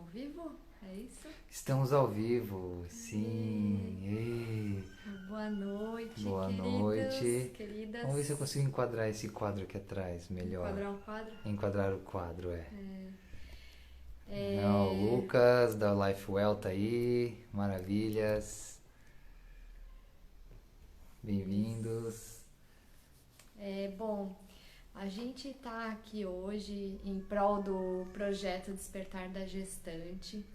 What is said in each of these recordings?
vivo? É isso? Estamos ao vivo, sim. Ei, Boa noite, boa queridos, noite. queridas. Vamos ver se eu consigo enquadrar esse quadro aqui atrás melhor. Enquadrar um quadro? Enquadrar o quadro, é. Não, o É, Lucas da Lifewell tá aí. Maravilhas. Bem-vindos. bom, a gente está aqui hoje em prol do projeto Despertar da Gestante.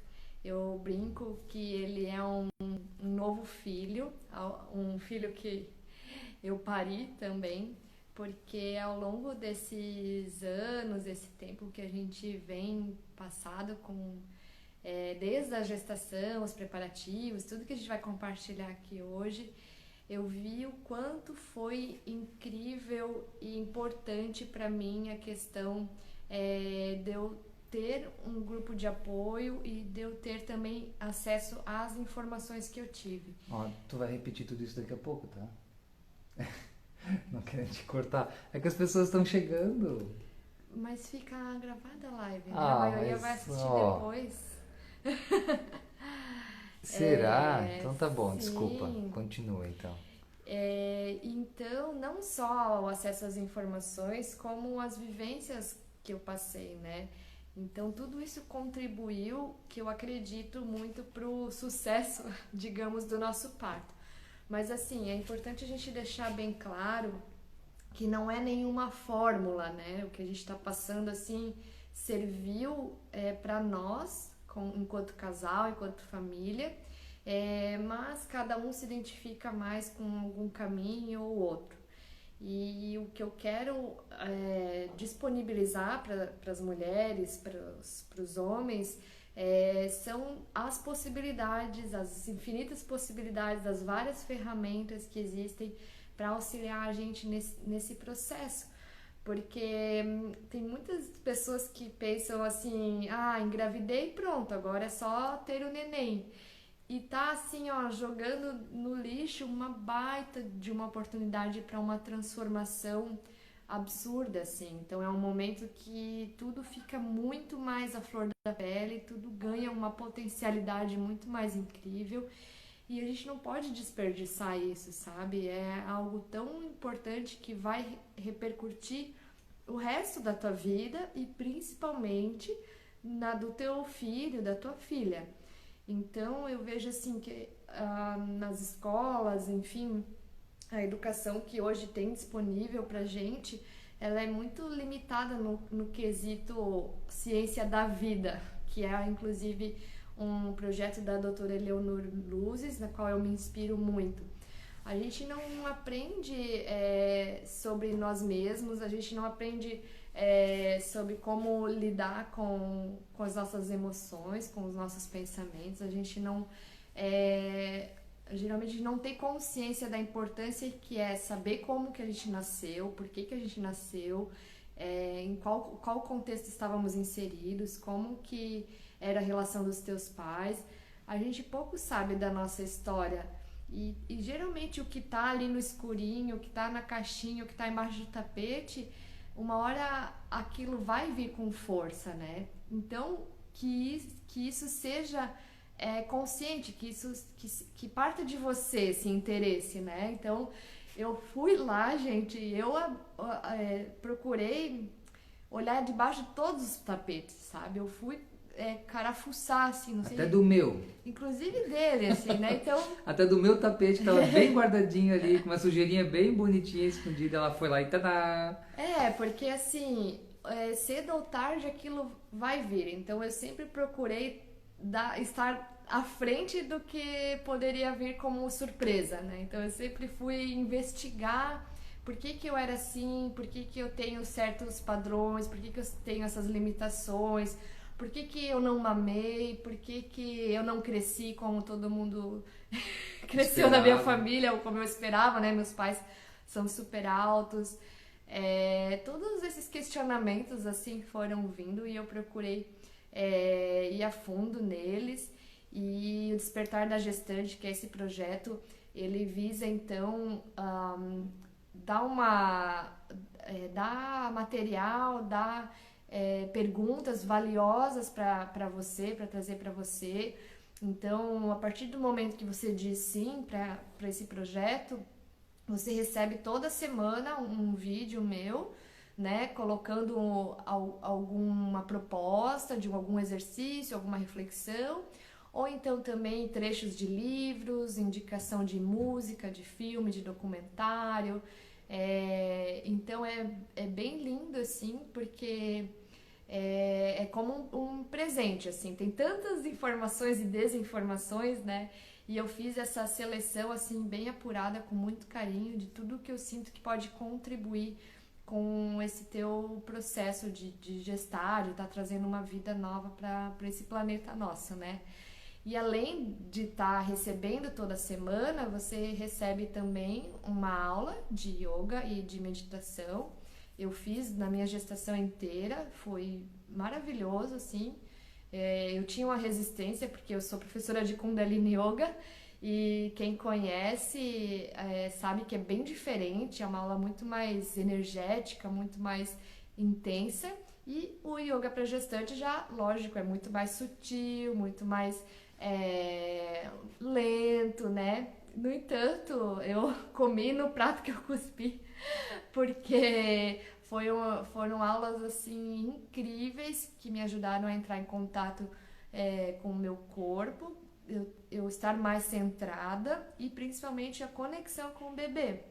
Eu brinco que ele é um novo filho, um filho que eu pari também, porque ao longo desses anos, esse tempo que a gente vem passado desde a gestação, os preparativos, tudo que a gente vai compartilhar aqui hoje, eu vi o quanto foi incrível e importante para mim a questão de eu ter um grupo de apoio e de eu ter também acesso às informações que eu tive. Ó, tu vai repetir tudo isso daqui a pouco, tá? Não querendo te cortar. É que as pessoas estão chegando. Mas fica gravada a live, né? A Ah, maioria vai mas assistir ó. depois. Será? Então tá bom, desculpa. Sim. Continua então. Então, não só o acesso às informações, como as vivências que eu passei, né? Então, tudo isso contribuiu, que eu acredito muito para o sucesso, digamos, do nosso parto. Mas, assim, é importante a gente deixar bem claro que não é nenhuma fórmula, né? O que a gente está passando, assim, serviu para nós, enquanto casal, enquanto família, mas cada um se identifica mais com algum caminho ou outro. E o que eu quero disponibilizar para as mulheres, para os homens, são as possibilidades, as infinitas possibilidades, das várias ferramentas que existem para auxiliar a gente nesse processo. Porque tem muitas pessoas que pensam assim, engravidei e pronto, agora é só ter o neném. E tá assim, ó, jogando no lixo uma baita de uma oportunidade para uma transformação absurda, assim. Então é um momento que tudo fica muito mais à flor da pele, tudo ganha uma potencialidade muito mais incrível. E a gente não pode desperdiçar isso, sabe? É algo tão importante que vai repercutir o resto da tua vida e principalmente na do teu filho, da tua filha. Então eu vejo assim que nas escolas, enfim, a educação que hoje tem disponível pra gente, ela é muito limitada no quesito ciência da vida, que é inclusive um projeto da doutora Eleonor Luzes, na qual eu me inspiro muito. A gente não aprende sobre nós mesmos, a gente não aprende sobre como lidar com as nossas emoções, com os nossos pensamentos, a gente não geralmente não tem consciência da importância que é saber como que a gente nasceu, por que a gente nasceu, em qual contexto estávamos inseridos, como que era a relação dos teus pais. A gente pouco sabe da nossa história e geralmente o que está ali no escurinho, o que está na caixinha, o que está embaixo do tapete, uma hora aquilo vai vir com força, né? Então, que isso seja consciente, que parta de você esse interesse, né? Então, eu fui lá, gente, eu procurei olhar debaixo de todos os tapetes, sabe? Eu fui carafuçar, assim, não Até sei, do meu. inclusive dele, assim, né? Então, Até do meu tapete, tava bem guardadinho ali, com uma sujeirinha bem bonitinha, escondida. Ela foi lá e tadá! porque assim, cedo ou tarde aquilo vai vir. Então eu sempre procurei estar à frente do que poderia vir como surpresa, né? Então eu sempre fui investigar por que eu era assim, por que eu tenho certos padrões, por que eu tenho essas limitações, por que eu não mamei, por que eu não cresci como todo mundo cresceu na minha Esperava. família, ou como eu esperava, né? Meus pais são super altos. Todos esses questionamentos assim foram vindo e eu procurei ir a fundo neles. E o Despertar da Gestante, que é esse projeto, ele visa então dar material, dar perguntas valiosas para você, para trazer para você. Então, a partir do momento que você diz sim para esse projeto, você recebe toda semana um vídeo meu, né, colocando alguma proposta de algum exercício, alguma reflexão, ou então também trechos de livros, indicação de música, de filme, de documentário. Então é bem lindo, assim, porque é como um presente, assim, tem tantas informações e desinformações, né? E eu fiz essa seleção, assim, bem apurada, com muito carinho, de tudo que eu sinto que pode contribuir com esse teu processo de gestar, de estar trazendo uma vida nova para esse planeta nosso, né? E além de estar recebendo toda semana, você recebe também uma aula de yoga e de meditação. Eu fiz na minha gestação inteira, foi maravilhoso, assim. Eu tinha uma resistência, porque eu sou professora de Kundalini Yoga, e quem conhece sabe que é bem diferente, é uma aula muito mais energética, muito mais intensa. E o yoga para gestante já, lógico, é muito mais sutil, muito mais lento, né? No entanto, eu comi no prato que eu cuspi, porque foram aulas assim incríveis que me ajudaram a entrar em contato com o meu corpo, eu estar mais centrada e principalmente a conexão com o bebê.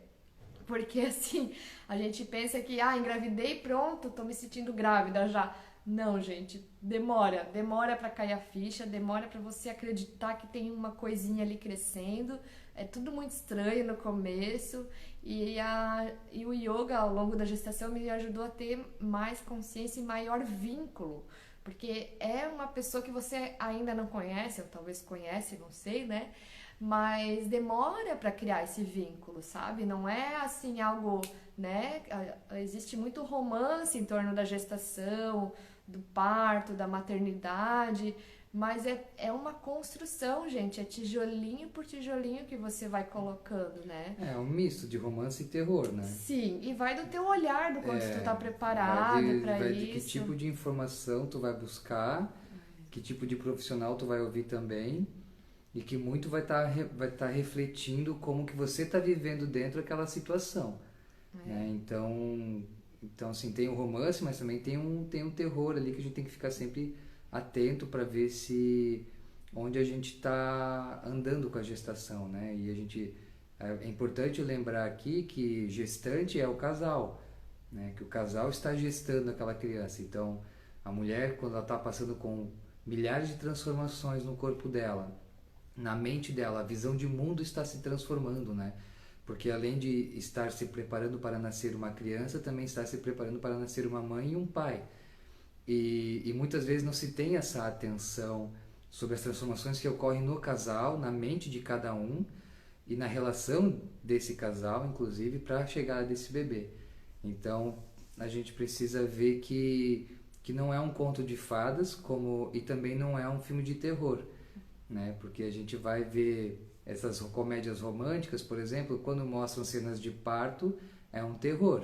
Porque assim, a gente pensa que engravidei e pronto, tô me sentindo grávida já. Não, gente, demora para cair a ficha, demora para você acreditar que tem uma coisinha ali crescendo. É tudo muito estranho no começo e o yoga ao longo da gestação me ajudou a ter mais consciência e maior vínculo, porque é uma pessoa que você ainda não conhece, ou talvez conhece, não sei, né? Mas demora para criar esse vínculo, sabe? Não é assim algo, né? Existe muito romance em torno da gestação, do parto, da maternidade, mas é uma construção, gente, é tijolinho por tijolinho que você vai colocando, né? É um misto de romance e terror, né? Sim, e vai do teu olhar, do quanto tu tá preparado para vai isso. de que tipo de informação tu vai buscar, que tipo de profissional tu vai ouvir também, e que muito vai tá refletindo como que você tá vivendo dentro daquela situação, né? Então assim, tem o romance, mas também tem um terror ali que a gente tem que ficar sempre atento para ver se onde a gente está andando com a gestação, né? E é importante lembrar aqui que gestante é o casal, né? Que o casal está gestando aquela criança. Então, a mulher, quando ela está passando com milhares de transformações no corpo dela, na mente dela, a visão de mundo está se transformando, né? Porque além de estar se preparando para nascer uma criança, também está se preparando para nascer uma mãe e um pai. E muitas vezes não se tem essa atenção sobre as transformações que ocorrem no casal, na mente de cada um e na relação desse casal, inclusive, para a chegada desse bebê. Então, a gente precisa ver que não é um conto de fadas e também não é um filme de terror, né? Porque a gente vai ver essas comédias românticas, por exemplo, quando mostram cenas de parto, é um terror,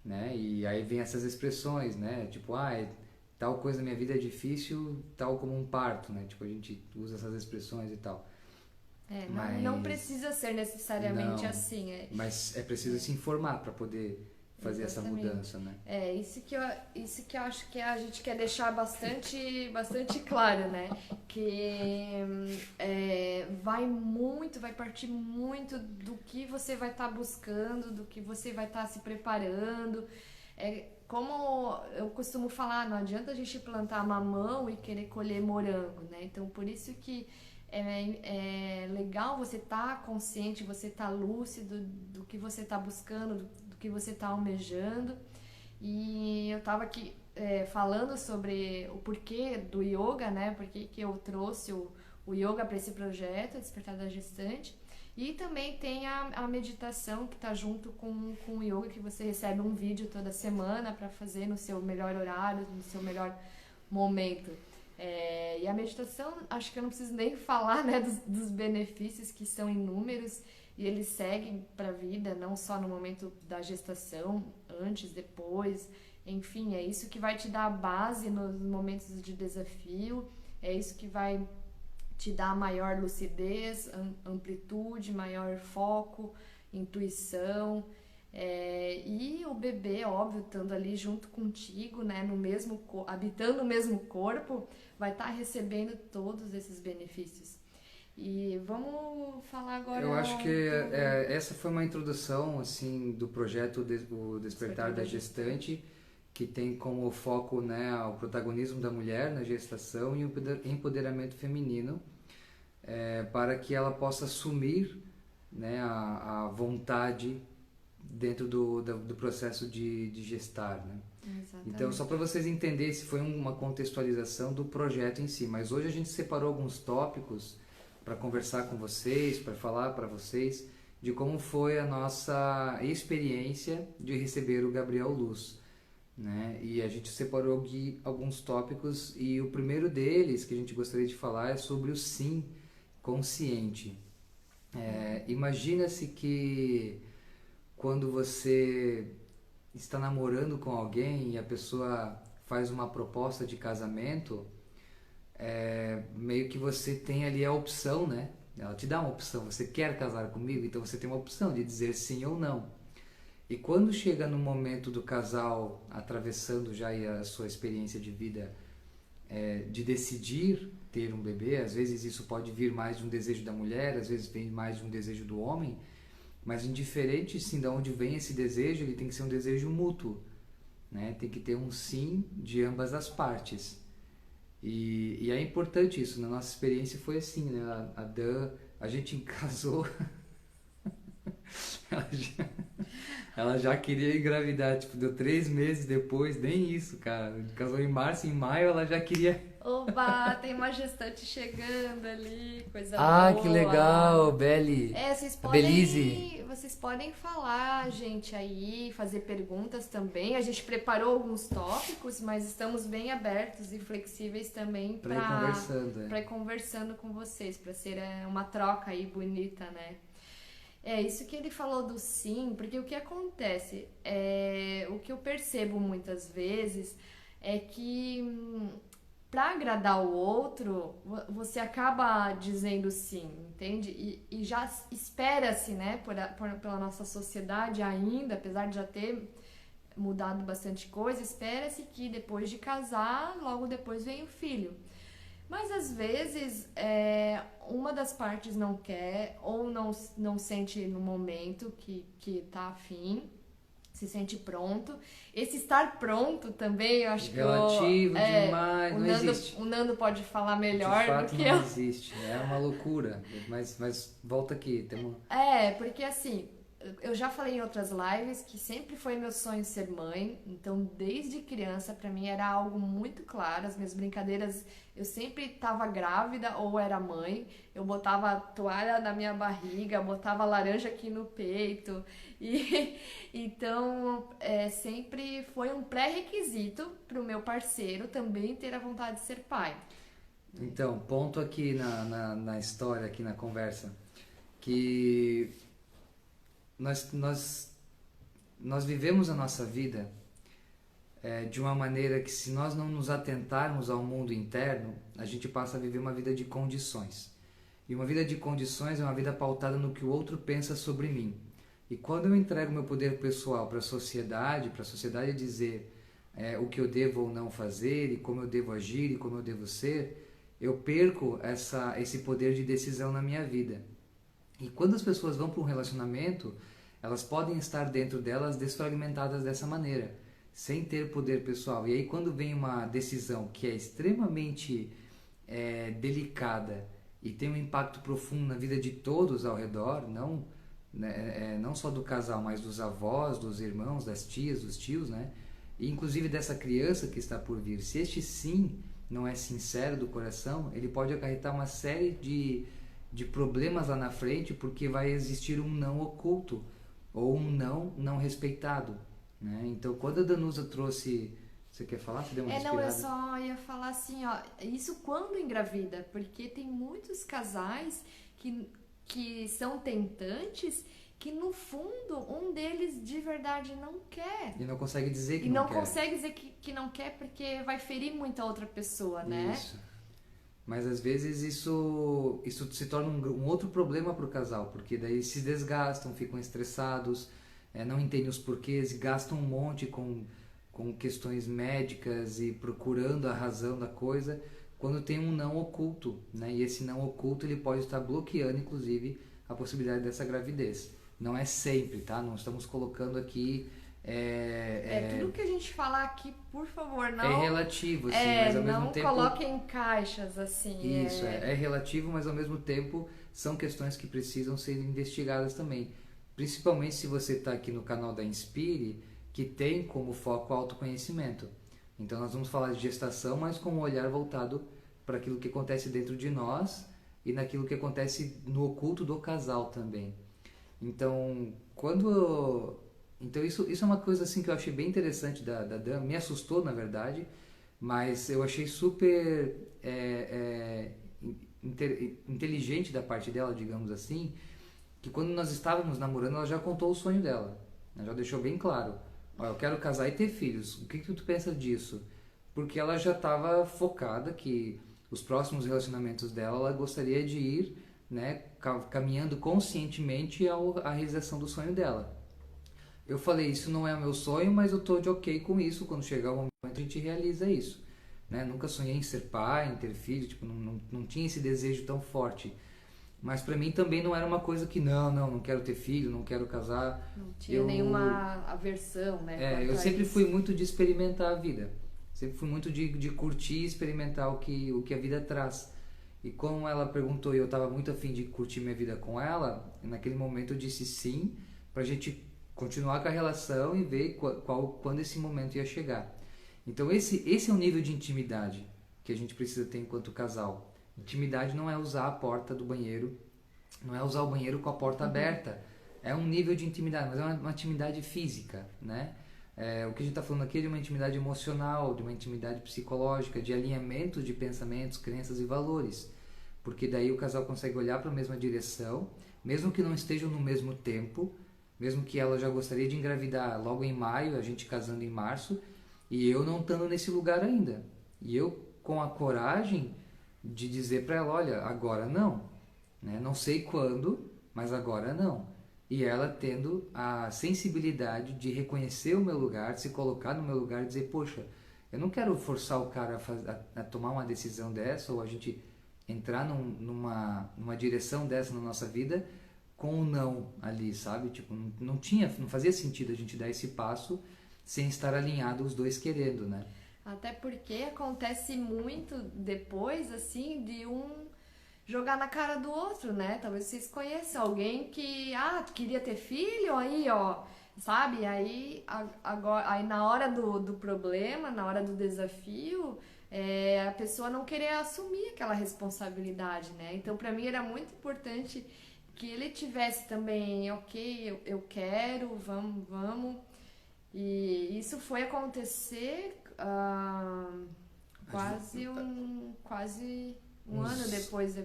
né? E aí vem essas expressões, né? Tipo, tal coisa na minha vida é difícil, tal como um parto, né? Tipo, a gente usa essas expressões e tal. Não precisa ser necessariamente assim. Mas é preciso se informar para poder fazer essa mudança, né? Isso que eu acho que a gente quer deixar bastante claro, né? Que vai partir muito do que você vai estar buscando, do que você vai estar se preparando. Como eu costumo falar, não adianta a gente plantar mamão e querer colher morango, né? Então, por isso que é legal você estar consciente, você estar lúcido do que você está buscando, do que você está almejando. E eu estava aqui falando sobre o porquê do yoga, né? Porquê que eu trouxe o yoga para esse projeto, Despertar da Gestante. E também tem a meditação que está junto com o yoga, que você recebe um vídeo toda semana para fazer no seu melhor horário, no seu melhor momento. E a meditação, acho que eu não preciso nem falar, né, dos benefícios, que são inúmeros, e eles seguem para a vida, não só no momento da gestação, antes, depois, Enfim, é isso que vai te dar a base nos momentos de desafio, é isso que vai te dar maior lucidez, amplitude, maior foco, intuição. E o bebê, óbvio, estando ali junto contigo, né, no mesmo, habitando o mesmo corpo, vai estar recebendo todos esses benefícios. E vamos falar agora... Eu acho que essa foi uma introdução assim, do projeto O Despertar da Gestante, que tem como foco, né, o protagonismo da mulher na gestação e o empoderamento feminino, para que ela possa assumir, né, a vontade dentro do processo de gestar, né? Exatamente. Então, só para vocês entenderem, se foi uma contextualização do projeto em si, mas hoje a gente separou alguns tópicos para conversar com vocês, para falar para vocês de como foi a nossa experiência de receber o Gabriel Luz, né? E a gente separou aqui alguns tópicos e o primeiro deles que a gente gostaria de falar é sobre o sim consciente. Imagina-se que quando você está namorando com alguém e a pessoa faz uma proposta de casamento, meio que você tem ali a opção, né? Ela te dá uma opção, você quer casar comigo? Então você tem uma opção de dizer sim ou não. E quando chega no momento do casal atravessando já a sua experiência de vida, de decidir ter um bebê, às vezes isso pode vir mais de um desejo da mulher, às vezes vem mais de um desejo do homem, mas indiferente sim de onde vem esse desejo, ele tem que ser um desejo mútuo, né? Tem que ter um sim de ambas as partes. E é importante isso, na nossa experiência foi assim, né? A gente casou, ela já queria engravidar, tipo, deu 3 meses depois, nem isso, cara. Casou em março, em maio ela já queria... Oba, tem uma gestante chegando ali, coisa boa. Que legal, Beli. Belize. Vocês podem falar, gente, aí, fazer perguntas também. A gente preparou alguns tópicos, mas estamos bem abertos e flexíveis também para ir conversando com vocês, para ser uma troca aí bonita, né? Isso que ele falou do sim, porque o que acontece, o que eu percebo muitas vezes é que para agradar o outro, você acaba dizendo sim, entende? E já espera-se, né, pela nossa sociedade ainda, apesar de já ter mudado bastante coisa, espera-se que depois de casar, logo depois vem o filho. Mas às vezes uma das partes não quer ou não sente no momento que tá afim, se sente pronto. Esse estar pronto também, eu acho relativo demais, não existe. O Nando pode falar melhor de fato, do que não eu. existe, é uma loucura. Mas volta aqui, temos... Porque assim, eu já falei em outras lives que sempre foi meu sonho ser mãe, então desde criança pra mim era algo muito claro, as minhas brincadeiras, eu sempre estava grávida ou era mãe, eu botava a toalha na minha barriga, botava laranja aqui no peito, e então sempre foi um pré-requisito pro meu parceiro também ter a vontade de ser pai. Então, ponto aqui na história, aqui na conversa, que nós vivemos a nossa vida de uma maneira que, se nós não nos atentarmos ao mundo interno, a gente passa a viver uma vida de condições. E uma vida de condições é uma vida pautada no que o outro pensa sobre mim. E quando eu entrego meu poder pessoal para a sociedade dizer o que eu devo ou não fazer, e como eu devo agir, e como eu devo ser, eu perco esse poder de decisão na minha vida. E quando as pessoas vão para um relacionamento, elas podem estar dentro delas desfragmentadas dessa maneira, sem ter poder pessoal. E aí quando vem uma decisão que é extremamente delicada e tem um impacto profundo na vida de todos ao redor, não só do casal, mas dos avós, dos irmãos, das tias, dos tios, né? E inclusive dessa criança que está por vir. Se este sim não é sincero do coração, ele pode acarretar uma série de problemas lá na frente, porque vai existir um não oculto ou um não respeitado, né? Então, quando a Danusa trouxe... Você quer falar? Você deu uma respirada? Eu só ia falar assim, ó, isso quando engravida, porque tem muitos casais que são tentantes que no fundo um deles de verdade não quer. E não consegue dizer que E não não quer. consegue dizer que não quer porque vai ferir muito a outra pessoa, né? Isso. Mas às vezes isso se torna um outro problema para o casal, porque daí se desgastam, ficam estressados, não entendem os porquês, e gastam um monte com questões médicas e procurando a razão da coisa, quando tem um não oculto, né? E esse não oculto ele pode estar bloqueando, inclusive, a possibilidade dessa gravidez. Não é sempre, tá? Não estamos colocando aqui... Tudo que a gente falar aqui, por favor, não... É relativo, assim, mas ao mesmo tempo... Não coloquem em caixas, assim. Isso, é relativo, mas ao mesmo tempo são questões que precisam ser investigadas também. Principalmente se você está aqui no canal da Inspire, que tem como foco o autoconhecimento. Então nós vamos falar de gestação, mas com um olhar voltado para aquilo que acontece dentro de nós e naquilo que acontece no oculto do casal também. Então, isso é uma coisa assim que eu achei bem interessante da Dan, me assustou na verdade, mas eu achei super inteligente da parte dela, digamos assim, que quando nós estávamos namorando ela já contou o sonho dela, ela já deixou bem claro, eu quero casar e ter filhos, o que tu pensa disso? Porque ela já estava focada que os próximos relacionamentos dela ela gostaria de ir, né, caminhando conscientemente à realização do sonho dela. Eu falei, isso não é o meu sonho, mas eu tô de ok com isso, quando chegar o momento a gente realiza isso, né? Nunca sonhei em ser pai, em ter filho, tipo, não tinha esse desejo tão forte. Mas pra mim também não era uma coisa que não quero ter filho, não quero casar. Não tinha nenhuma aversão, né? Eu sempre fui muito de experimentar a vida. Sempre fui muito de curtir e experimentar o que a vida traz. E como ela perguntou e eu estava muito afim de curtir minha vida com ela, naquele momento eu disse sim, pra gente continuar com a relação e ver quando esse momento ia chegar. Então esse é o nível de intimidade que a gente precisa ter enquanto casal. Intimidade não é usar a porta do banheiro, não é usar o banheiro com a porta aberta. É um nível de intimidade, mas é uma intimidade física, né? O que a gente está falando aqui é de uma intimidade emocional, de uma intimidade psicológica, de alinhamento de pensamentos, crenças e valores. Porque daí o casal consegue olhar para a mesma direção, mesmo que não estejam no mesmo tempo, mesmo que ela já gostaria de engravidar logo em maio, a gente casando em março, e eu não estando nesse lugar ainda. E eu com a coragem de dizer para ela, olha, agora não, né? Não sei quando, mas agora não. E ela tendo a sensibilidade de reconhecer o meu lugar, de se colocar no meu lugar e dizer, poxa, eu não quero forçar o cara a tomar uma decisão dessa, ou a gente entrar numa direção dessa na nossa vida com o não ali, sabe? Tipo, não fazia sentido a gente dar esse passo sem estar alinhado os dois querendo, né? Até porque acontece muito depois, assim, de um jogar na cara do outro, né? Talvez vocês conheçam alguém que, queria ter filho, aí, ó, sabe? Aí, aí na hora do problema, na hora do desafio, a pessoa não querer assumir aquela responsabilidade, né? Então, pra mim era muito importante que ele tivesse também, ok, eu quero, vamos. E isso foi acontecer quase um ano depois.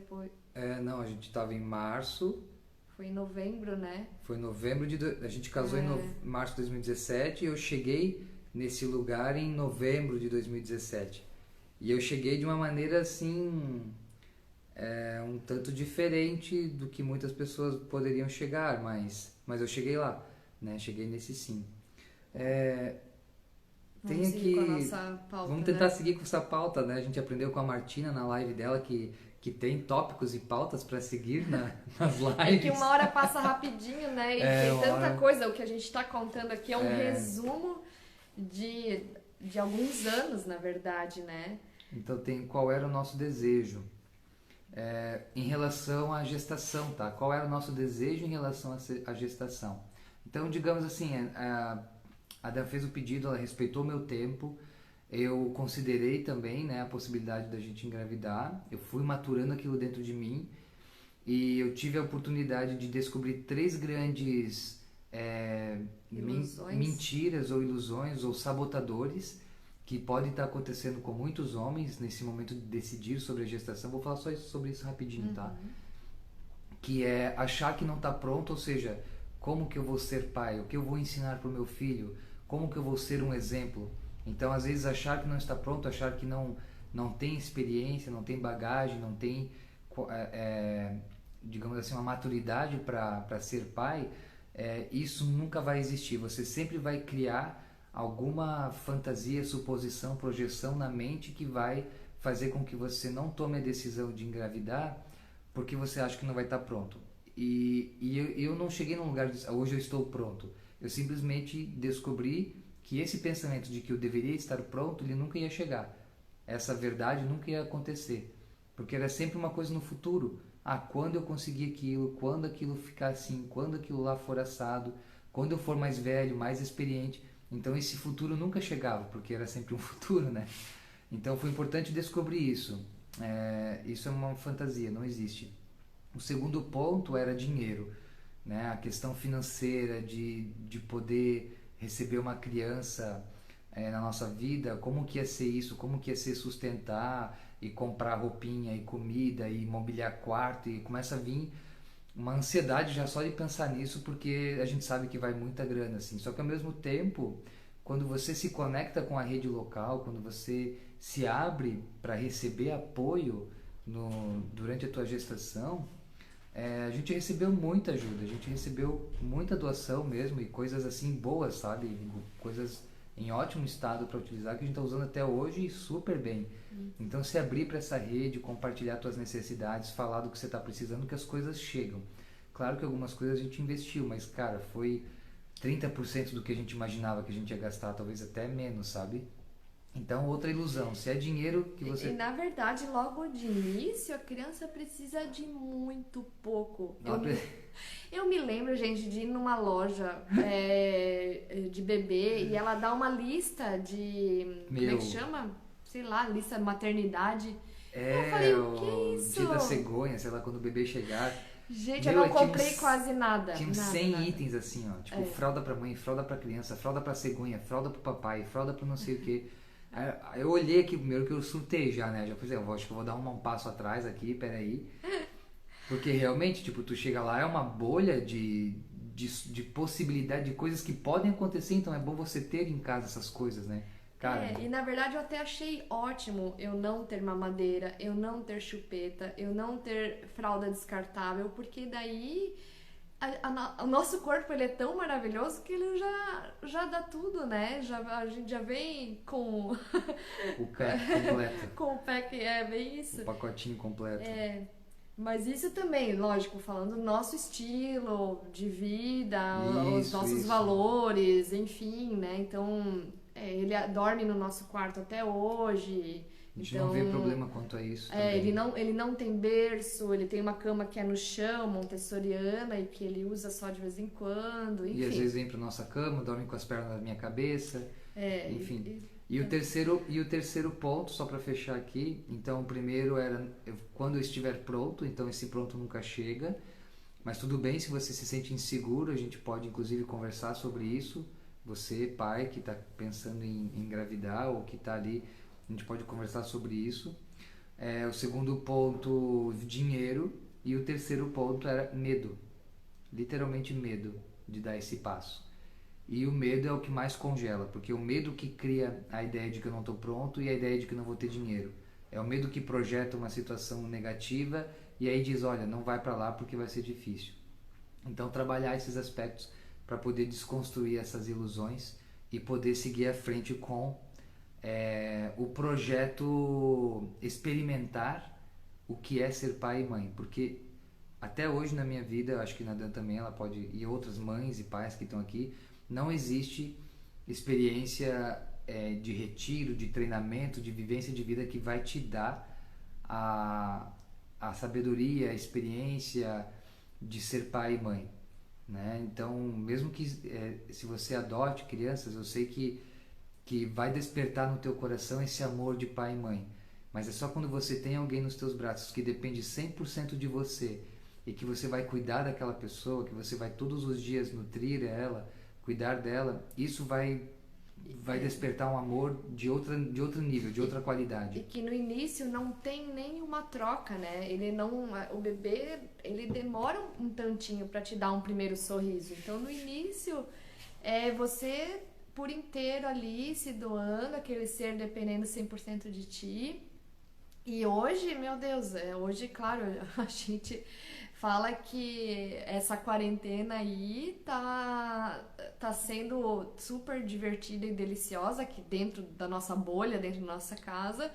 A gente estava em março. Foi em novembro, né? Foi em novembro a gente casou em março de 2017 e eu cheguei nesse lugar em novembro de 2017. E eu cheguei de uma maneira assim, um tanto diferente do que muitas pessoas poderiam chegar, mas eu cheguei lá, né? Cheguei nesse sim. Vamos seguir com a nossa pauta, vamos tentar seguir com essa pauta, né? A gente aprendeu com a Martina na live dela que tem tópicos e pautas para seguir nas lives. É que uma hora passa rapidinho, né? E tem tanta coisa. O que a gente está contando aqui é um resumo de alguns anos, na verdade, né? Então tem qual era o nosso desejo em relação à gestação, tá? Qual era o nosso desejo em relação à gestação? Então, digamos assim, a Dan fez o pedido, ela respeitou meu tempo, eu considerei também, né, a possibilidade da gente engravidar, eu fui maturando aquilo dentro de mim e eu tive a oportunidade de descobrir 3 grandes mentiras ou ilusões ou sabotadores que podem estar acontecendo com muitos homens nesse momento de decidir sobre a gestação. Vou falar só sobre isso rapidinho, tá? Que é achar que não está pronto, ou seja, como que eu vou ser pai, o que eu vou ensinar para o meu filho, como que eu vou ser um exemplo. Então, às vezes, achar que não está pronto, achar que não tem experiência, não tem bagagem, não tem, digamos assim, uma maturidade para ser pai, isso nunca vai existir. Você sempre vai criar alguma fantasia, suposição, projeção na mente que vai fazer com que você não tome a decisão de engravidar porque você acha que não vai estar pronto. Eu não cheguei num lugar de hoje eu estou pronto. Eu simplesmente descobri que esse pensamento de que eu deveria estar pronto, ele nunca ia chegar. Essa verdade nunca ia acontecer. Porque era sempre uma coisa no futuro. Quando eu conseguir aquilo, quando aquilo ficar assim, quando aquilo lá for assado, quando eu for mais velho, mais experiente. Então esse futuro nunca chegava, porque era sempre um futuro, né? Então foi importante descobrir isso. Isso é uma fantasia, não existe. O segundo ponto era dinheiro, né? A questão financeira de poder receber uma criança na nossa vida, como que ia ser isso, como que ia ser sustentar e comprar roupinha e comida e mobiliar quarto, e começa a vir uma ansiedade já só de pensar nisso, porque a gente sabe que vai muita grana, assim. Só que ao mesmo tempo, quando você se conecta com a rede local, quando você se abre para receber apoio durante a tua gestação, a gente recebeu muita ajuda, a gente recebeu muita doação mesmo, e coisas assim boas, sabe? Coisas em ótimo estado para utilizar, que a gente está usando até hoje super bem. Então, se abrir para essa rede, compartilhar tuas necessidades, falar do que você está precisando, que as coisas chegam. Claro que algumas coisas a gente investiu, mas, cara, foi 30% do que a gente imaginava que a gente ia gastar, talvez até menos, sabe? Então, outra ilusão. Se é dinheiro que você... E na verdade, logo de início, a criança precisa de muito pouco. Eu me lembro, gente, de ir numa loja de bebê e ela dá uma lista de... Como é que chama? Sei lá, lista de maternidade. Eu falei, o que é isso? Dia da cegonha, sei lá, quando o bebê chegar. Gente, eu não comprei quase nada. Tinha 100 itens assim, ó. Tipo, fralda pra mãe, fralda pra criança, fralda pra cegonha, fralda pro papai, fralda pro não sei o quê. Aí eu olhei aqui primeiro que eu surtei já, né? Já falei, acho que eu vou dar um passo atrás aqui, peraí. Porque realmente, tipo, tu chega lá, é uma bolha de possibilidade de coisas que podem acontecer, então é bom você ter em casa essas coisas, né? Cara, e na verdade eu até achei ótimo eu não ter mamadeira, eu não ter chupeta, eu não ter fralda descartável, porque daí o nosso corpo ele é tão maravilhoso que ele já dá tudo, né? A gente já vem com o pack completo. Com o pack, bem isso. O pacotinho completo. Mas isso também, lógico, falando do nosso estilo de vida, os nossos valores, enfim, né? Então, ele dorme no nosso quarto até hoje. A gente não vê problema quanto a isso também. Ele não tem berço, ele tem uma cama que é no chão, montessoriana, e que ele usa só de vez em quando, enfim. E às vezes vem pra nossa cama, dorme com as pernas na minha cabeça, enfim. E o terceiro ponto, só para fechar aqui, então o primeiro era quando eu estiver pronto, então esse pronto nunca chega, mas tudo bem se você se sente inseguro, a gente pode inclusive conversar sobre isso, você pai que está pensando em engravidar ou que está ali, a gente pode conversar sobre isso. O segundo ponto, dinheiro, e o terceiro ponto era medo, literalmente medo de dar esse passo. E o medo é o que mais congela, porque é o medo que cria a ideia de que eu não estou pronto e a ideia de que eu não vou ter dinheiro. É o medo que projeta uma situação negativa e aí diz, olha, não vai para lá porque vai ser difícil. Então trabalhar esses aspectos para poder desconstruir essas ilusões e poder seguir à frente com o projeto experimentar o que é ser pai e mãe. Porque até hoje na minha vida, acho que na Dan também, ela pode, e outras mães e pais que estão aqui, não existe experiência de retiro, de treinamento, de vivência de vida que vai te dar a sabedoria, a experiência de ser pai e mãe, né? Então, mesmo que se você adote crianças, eu sei que vai despertar no teu coração esse amor de pai e mãe, mas é só quando você tem alguém nos teus braços que depende 100% de você e que você vai cuidar daquela pessoa, que você vai todos os dias nutrir ela, cuidar dela, isso vai vai despertar um amor de outro nível, de outra E qualidade. que no início não tem nenhuma troca, né? O bebê, ele demora um tantinho para te dar um primeiro sorriso. Então no início é você por inteiro ali se doando, aquele ser dependendo 100% de ti. E hoje, meu Deus, hoje, claro, a gente fala que essa quarentena aí tá sendo super divertida e deliciosa aqui dentro da nossa bolha, dentro da nossa casa,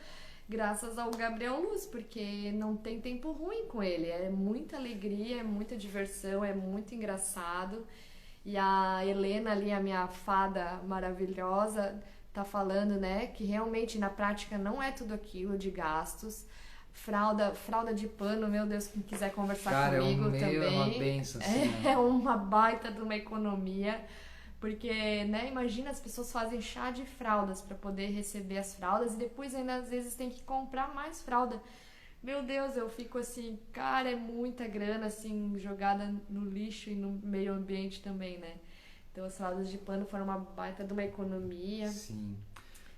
graças ao Gabriel Luz, porque não tem tempo ruim com ele. É muita alegria, é muita diversão, é muito engraçado. E a Helena ali, a minha fada maravilhosa, tá falando, né, que realmente na prática não é tudo aquilo de gastos. Fralda de pano, meu Deus, quem quiser conversar Cara, comigo é também. uma benção, assim, né? É uma baita de uma economia, porque, né, imagina, as pessoas fazem chá de fraldas para poder receber as fraldas e depois ainda às vezes tem que comprar mais fralda. Meu Deus, eu fico assim, cara, é muita grana assim jogada no lixo e no meio ambiente também, né? Então as fraldas de pano foram uma baita de uma economia. Sim.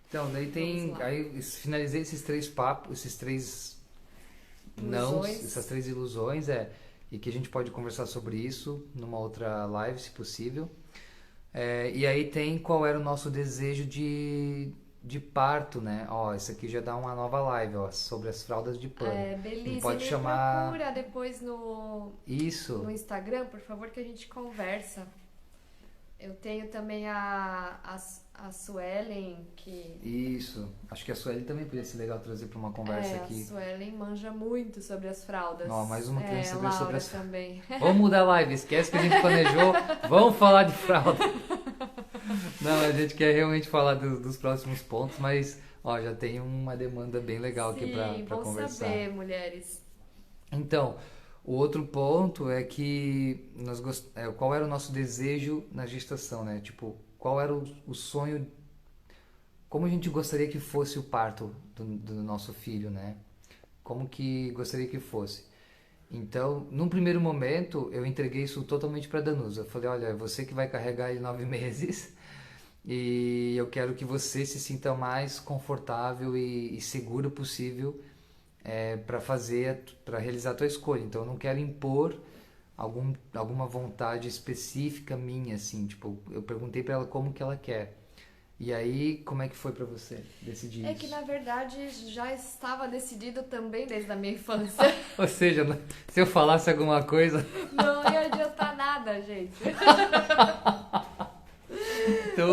Então, daí Vamos lá. aí finalizei esses três papos, esses três não, Ilusões. essas três ilusões, e que a gente pode conversar sobre isso numa outra live, se possível. E aí tem qual era o nosso desejo de parto, né? Ó, isso aqui já dá uma nova live, ó, sobre as fraldas de pano. Belíssimo. Pode Me chamar procura depois no isso. Instagram, por favor, que a gente conversa. Eu tenho também a Suelen, que... Isso. Acho que a Sueli também podia ser legal trazer para uma conversa aqui. A Suelen manja muito sobre as fraldas. Não, mais uma criança saber Laura sobre as também. Vamos mudar a live, esquece que a gente planejou, vamos falar de fralda. Não, a gente quer realmente falar dos próximos pontos, mas ó, já tem uma demanda bem legal aqui para conversar. Sim, bom saber, mulheres. Então, o outro ponto é que qual era o nosso desejo na gestação, né? Tipo, qual era o sonho, como a gente gostaria que fosse o parto do nosso filho, né? Como que gostaria que fosse. Então, num primeiro momento, eu entreguei isso totalmente para Danusa. Eu falei, olha, é você que vai carregar ele 9 meses e eu quero que você se sinta mais confortável e seguro possível para realizar a tua escolha. Então, eu não quero impor alguma vontade específica minha, assim. Tipo, eu perguntei para ela como que ela quer. E aí, como é que foi pra você decidir isso? É que, na verdade, já estava decidido também desde a minha infância. Ou seja, se eu falasse alguma coisa... Não ia adiantar nada, gente. Então...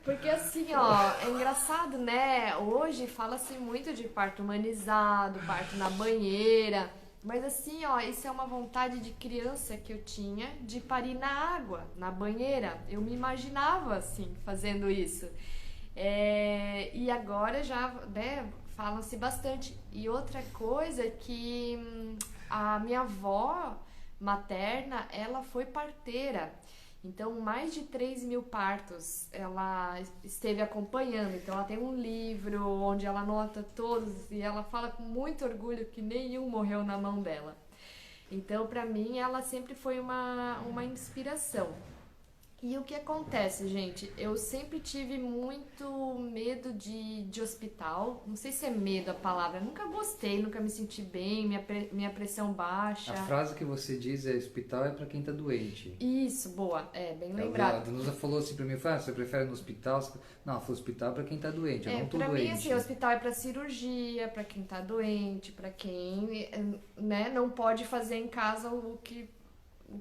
Porque assim, ó, é engraçado, né? Hoje fala-se muito de parto humanizado, parto na banheira... Mas assim, ó, isso é uma vontade de criança que eu tinha de parir na água, na banheira. Eu me imaginava, assim, fazendo isso. E agora já, né, falam-se bastante. E outra coisa é que a minha avó materna, ela foi parteira. Então, mais de 3.000 partos ela esteve acompanhando. Então, ela tem um livro onde ela anota todos e ela fala com muito orgulho que nenhum morreu na mão dela. Então, para mim, ela sempre foi uma inspiração. E o que acontece, gente? Eu sempre tive muito medo de hospital. Não sei se é medo a palavra. Eu nunca gostei, nunca me senti bem, minha pressão baixa. A frase que você diz hospital é pra quem tá doente. Isso, boa. Bem lembrado. A Danusa falou assim pra mim, você prefere no hospital? Não, foi hospital pra quem tá doente, eu não tô pra doente. mim, assim, o hospital é pra cirurgia, pra quem tá doente, pra quem, né, não pode fazer em casa o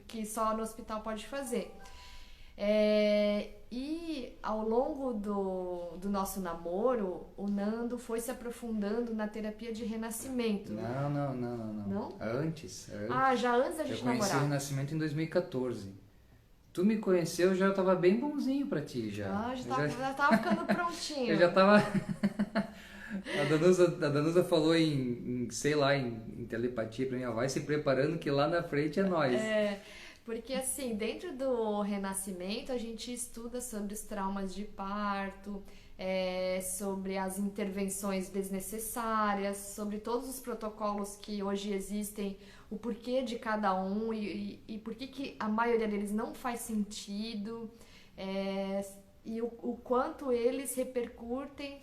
que só no hospital pode fazer. E ao longo do nosso namoro, o Nando foi se aprofundando na terapia de renascimento. Não. Não? Antes. Já antes da gente eu conheci namorar. o renascimento em 2014. Tu me conheceu, eu já tava bem bonzinho pra ti já. Já tava ficando prontinho. Eu já tava... A Danusa falou sei lá, em telepatia pra mim, vai se preparando que lá na frente é nós. Porque assim, dentro do renascimento a gente estuda sobre os traumas de parto, sobre as intervenções desnecessárias, sobre todos os protocolos que hoje existem, o porquê de cada um e por que a maioria deles não faz sentido. e o quanto eles repercutem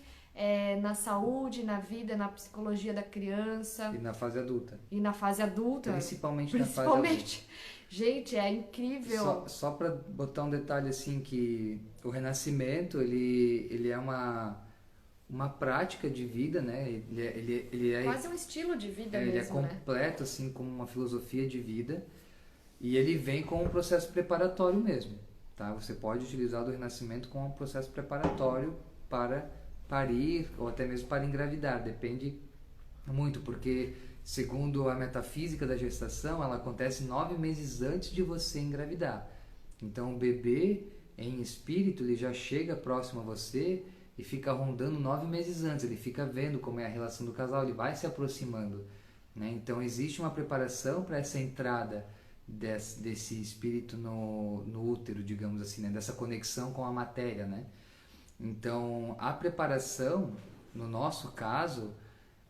na saúde, na vida, na psicologia da criança. E na fase adulta. E na fase adulta. Principalmente na fase adulta. Gente, é incrível. Só para botar um detalhe assim, que o renascimento, ele é uma prática de vida, né? Ele é quase um estilo de vida ele mesmo, é completo, assim, como uma filosofia de vida. E ele vem com um processo preparatório mesmo, tá? Você pode utilizar o renascimento como um processo preparatório para parir ou até mesmo para engravidar, depende muito, porque segundo a metafísica da gestação, ela acontece 9 meses antes de você engravidar. Então o bebê em espírito, ele já chega próximo a você e fica rondando 9 meses antes, ele fica vendo como é a relação do casal, ele vai se aproximando, né? Então existe uma preparação para essa entrada desse espírito no útero, digamos assim, né? Dessa conexão com a matéria, né? Então, a preparação, no nosso caso,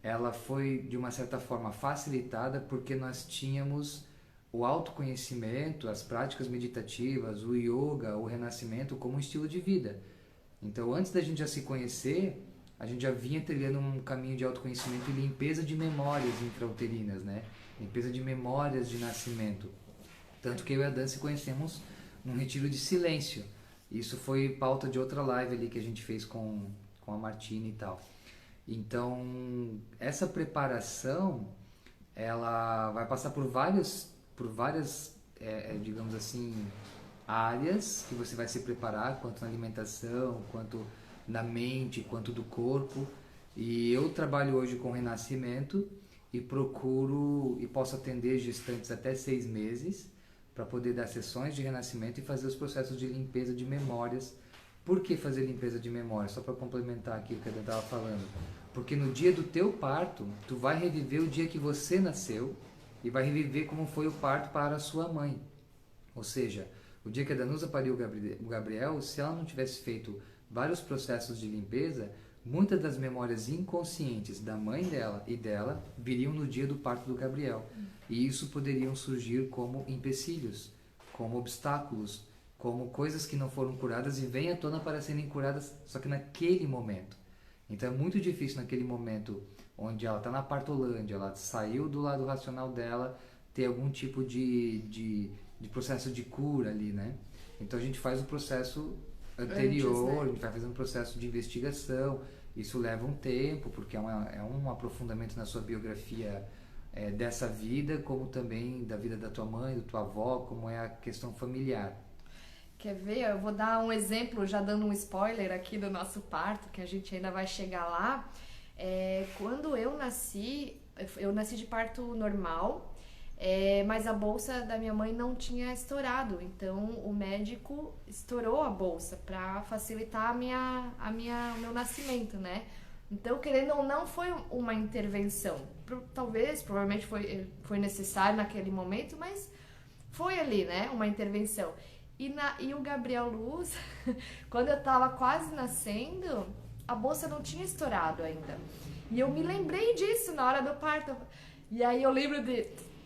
ela foi de uma certa forma facilitada porque nós tínhamos o autoconhecimento, as práticas meditativas, o yoga, o renascimento como um estilo de vida. Então, antes da gente já se conhecer, a gente já vinha trilhando um caminho de autoconhecimento e limpeza de memórias intrauterinas, né? Limpeza de memórias de nascimento. Tanto que eu e a Dan se conhecemos num retiro de silêncio. Isso foi pauta de outra live ali que a gente fez com a Martina e tal. Então, essa preparação, ela vai passar por várias digamos assim, áreas que você vai se preparar, quanto na alimentação, quanto na mente, quanto do corpo. E eu trabalho hoje com renascimento e procuro e posso atender gestantes até 6 meses para poder dar sessões de renascimento e fazer os processos de limpeza de memórias. Por que fazer limpeza de memória? Só para complementar aqui o que eu estava falando. Porque no dia do teu parto, tu vai reviver o dia que você nasceu e vai reviver como foi o parto para a sua mãe. Ou seja, o dia que a Danusa pariu o Gabriel, se ela não tivesse feito vários processos de limpeza, muitas das memórias inconscientes da mãe dela e dela viriam no dia do parto do Gabriel. E isso poderiam surgir como empecilhos, como obstáculos, como coisas que não foram curadas e vêm à tona para serem curadas, só que naquele momento. Então é muito difícil naquele momento onde ela está na partolândia, ela saiu do lado racional dela, ter algum tipo de processo de cura ali, né? Então a gente faz o processo anterior, Antes, né? A gente vai fazendo um processo de investigação, isso leva um tempo, porque é um aprofundamento na sua biografia dessa vida, como também da vida da tua mãe, da tua avó, como é a questão familiar. Quer ver? Eu vou dar um exemplo, já dando um spoiler aqui do nosso parto, que a gente ainda vai chegar lá. Quando eu nasci de parto normal, mas a bolsa da minha mãe não tinha estourado, então o médico estourou a bolsa para facilitar o meu nascimento, né? Então, querendo ou não, foi uma intervenção. Provavelmente foi necessário naquele momento, mas foi ali, né? Uma intervenção. E o Gabriel Luz, quando eu tava quase nascendo, a bolsa não tinha estourado ainda. E eu me lembrei disso na hora do parto. E aí eu lembro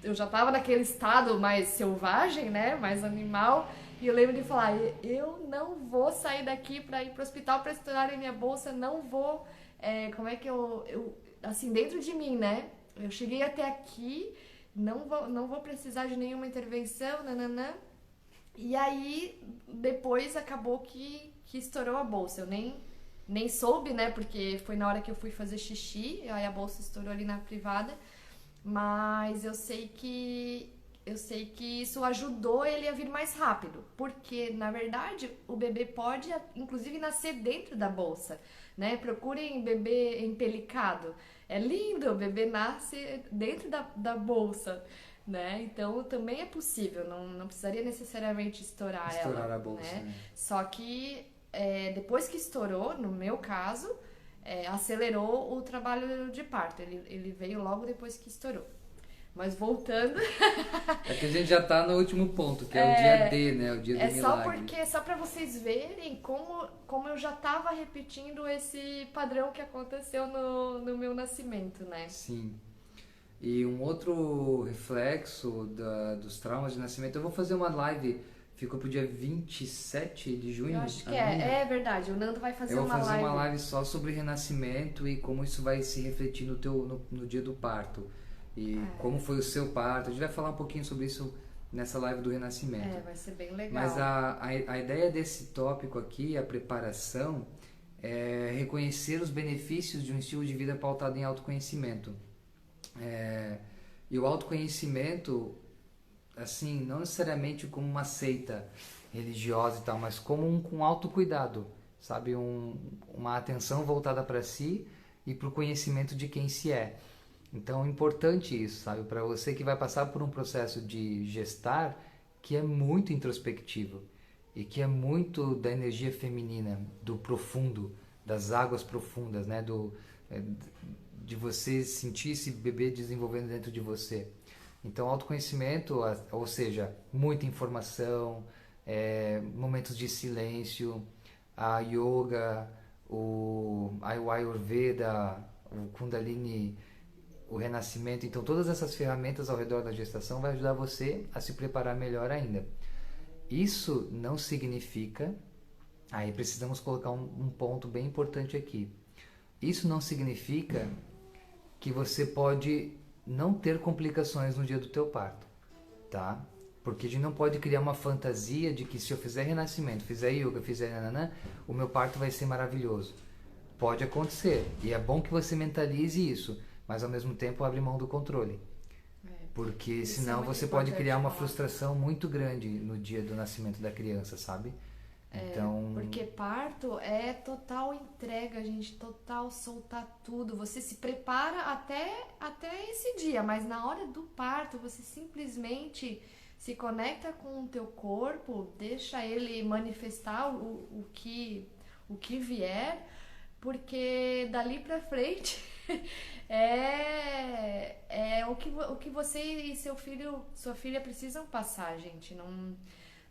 eu já tava naquele estado mais selvagem, né? Mais animal. E eu lembro de falar, eu não vou sair daqui para ir pro hospital para estourar a minha bolsa, não vou... como é que assim, dentro de mim, né? Eu cheguei até aqui, não vou precisar de nenhuma intervenção, nananã. E aí, depois acabou que estourou a bolsa. Eu nem soube, né? Porque foi na hora que eu fui fazer xixi, aí a bolsa estourou ali na privada. Mas eu sei que isso ajudou ele a vir mais rápido. Porque, na verdade, o bebê pode, inclusive, nascer dentro da bolsa, né? Procurem bebê empelicado. É lindo, o bebê nasce dentro da bolsa, né? Então também é possível, não precisaria necessariamente estourar ela, A bolsa, né? Só que depois que estourou, no meu caso, acelerou o trabalho de parto. Ele veio logo depois que estourou. Mas voltando... É que a gente já tá no último ponto, que é o dia D, né? O dia do milagre. Só para vocês verem como eu já estava repetindo esse padrão que aconteceu no meu nascimento, né? Sim. E um outro reflexo dos traumas de nascimento, eu vou fazer uma live ficou pro dia 27 de junho. Eu acho que é verdade. O Nando vai fazer uma live. Eu vou fazer uma live só sobre renascimento e como isso vai se refletir no dia do parto. E como foi o seu parto. A gente vai falar um pouquinho sobre isso nessa live do renascimento. Vai ser bem legal. Mas a ideia desse tópico aqui, a preparação, é reconhecer os benefícios de um estilo de vida pautado em autoconhecimento. E o autoconhecimento, assim, não necessariamente como uma seita religiosa e tal, mas como um autocuidado, sabe? Uma atenção voltada para si e para o conhecimento de quem se é. Então é importante isso, sabe? Para você que vai passar por um processo de gestar que é muito introspectivo e que é muito da energia feminina, do profundo, das águas profundas, né? De você sentir esse bebê desenvolvendo dentro de você. Então autoconhecimento, ou seja, muita informação, momentos de silêncio, a yoga, o Ayurveda, o Kundalini, o renascimento. Então todas essas ferramentas ao redor da gestação vai ajudar você a se preparar melhor ainda. Isso não significa, aí precisamos colocar um ponto bem importante aqui, isso não significa que você pode não ter complicações no dia do teu parto, tá? Porque a gente não pode criar uma fantasia de que se eu fizer renascimento, fizer yoga, fizer nananã, o meu parto vai ser maravilhoso. Pode acontecer, e é bom que você mentalize isso, mas ao mesmo tempo abre mão do controle. Porque senão você pode criar uma frustração muito grande no dia do nascimento da criança, sabe? Então... Porque parto é total entrega, gente, total soltar tudo. Você se prepara até esse dia, mas na hora do parto você simplesmente se conecta com o teu corpo, deixa ele manifestar o que vier, porque dali pra frente é o que você e sua filha precisam passar, gente.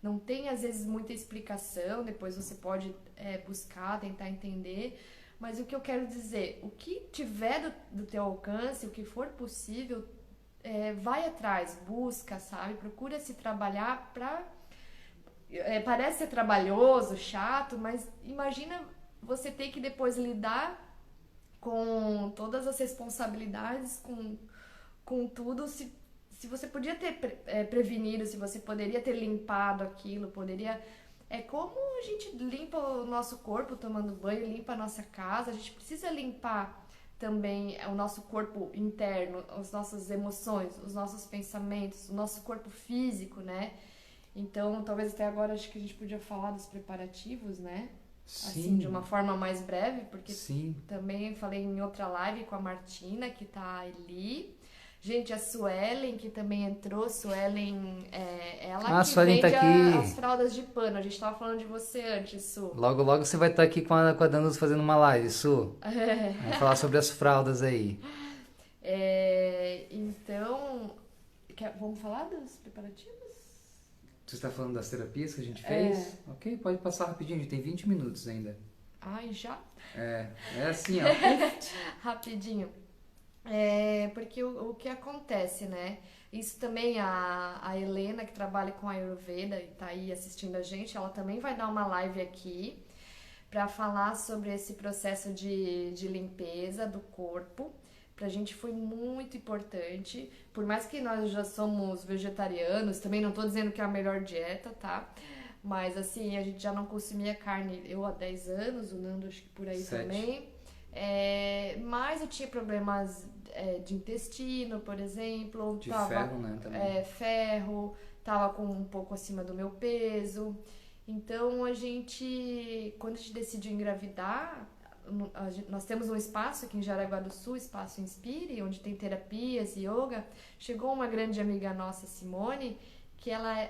Não tem, às vezes, muita explicação, depois você pode buscar, tentar entender, mas o que eu quero dizer, o que tiver do teu alcance, o que for possível, vai atrás, busca, sabe? Procura se trabalhar pra... parece ser trabalhoso, chato, mas imagina você ter que depois lidar com todas as responsabilidades, com tudo, se você podia ter prevenido, se você poderia ter limpado aquilo, poderia... É como a gente limpa o nosso corpo tomando banho, limpa a nossa casa, a gente precisa limpar também o nosso corpo interno, as nossas emoções, os nossos pensamentos, o nosso corpo físico, né? Então, talvez até agora acho que a gente podia falar dos preparativos, né? Sim. Assim, de uma forma mais breve, porque Sim. também falei em outra live com a Martina, que tá ali. Gente, a Suelen, que também entrou, Suelen, ela que Suelen vende tá aqui. as fraldas de pano. A gente tava falando de você antes, Su. Logo, logo você vai estar aqui com a Danus fazendo uma live, Su. Vamos falar sobre as fraldas aí. Então, vamos falar dos preparativos? Você está falando das terapias que a gente fez? Ok, pode passar rapidinho, a gente tem 20 minutos ainda. Ai, já? É assim, ó. Rapidinho. Porque o que acontece, né? Isso também, a Helena, que trabalha com a Ayurveda e tá aí assistindo a gente, ela também vai dar uma live aqui para falar sobre esse processo de limpeza do corpo. Pra gente foi muito importante, por mais que nós já somos vegetarianos, também não tô dizendo que é a melhor dieta, tá? Mas assim, a gente já não consumia carne, eu há 10 anos, o Nando acho que por aí 7. também. Mas eu tinha problemas de intestino, por exemplo. De ferro, né? Também. Ferro, tava com um pouco acima do meu peso. Então, quando a gente decidiu engravidar, nós temos um espaço aqui em Jaraguá do Sul, Espaço Inspire, onde tem terapias, yoga. Chegou uma grande amiga nossa, Simone, que ela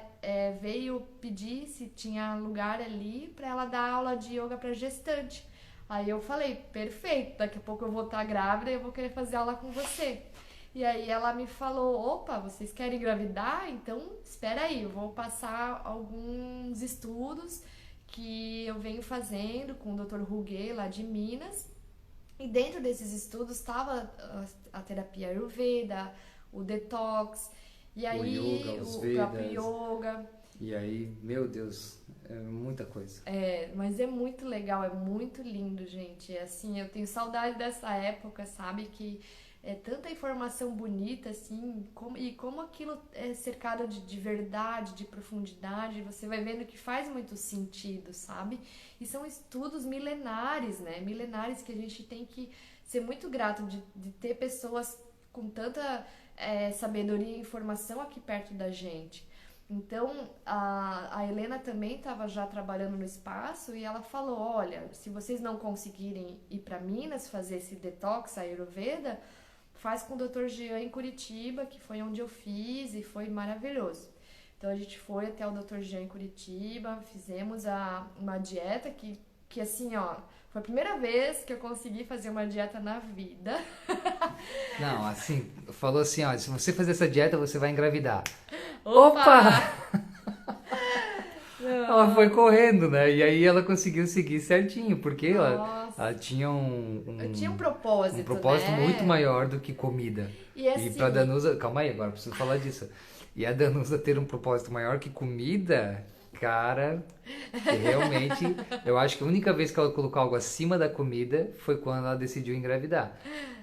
veio pedir se tinha lugar ali para ela dar aula de yoga para gestante. Aí eu falei, perfeito, daqui a pouco eu vou estar grávida e eu vou querer fazer aula com você. E aí ela me falou, opa, vocês querem engravidar? Então espera aí, eu vou passar alguns estudos que eu venho fazendo com o Dr. Ruguet, lá de Minas. E dentro desses estudos estava a terapia Ayurveda, o detox, e aí o yoga, o próprio yoga. E aí, meu Deus, é muita coisa. Mas é muito legal, é muito lindo, gente. Assim, eu tenho saudade dessa época, sabe? Que é tanta informação bonita, assim, como aquilo é cercado de verdade, de profundidade, você vai vendo que faz muito sentido, sabe? E são estudos milenares, né? Milenares que a gente tem que ser muito grato de ter pessoas com tanta sabedoria e informação aqui perto da gente. Então, a Helena também estava já trabalhando no espaço e ela falou, olha, se vocês não conseguirem ir para Minas fazer esse detox Ayurveda, faz com o Dr. Jean em Curitiba, que foi onde eu fiz e foi maravilhoso. Então, a gente foi até o Dr. Jean em Curitiba, fizemos uma dieta que assim, ó, foi a primeira vez que eu consegui fazer uma dieta na vida. Não, assim, falou assim, ó, se você fazer essa dieta, você vai engravidar. Opa! Ela foi correndo, né? E aí ela conseguiu seguir certinho, porque ela tinha eu tinha um propósito, né? muito maior do que comida. E assim... pra Danusa... Calma aí, agora preciso falar disso. E a Danusa ter um propósito maior que comida, cara, realmente, eu acho que a única vez que ela colocou algo acima da comida foi quando ela decidiu engravidar.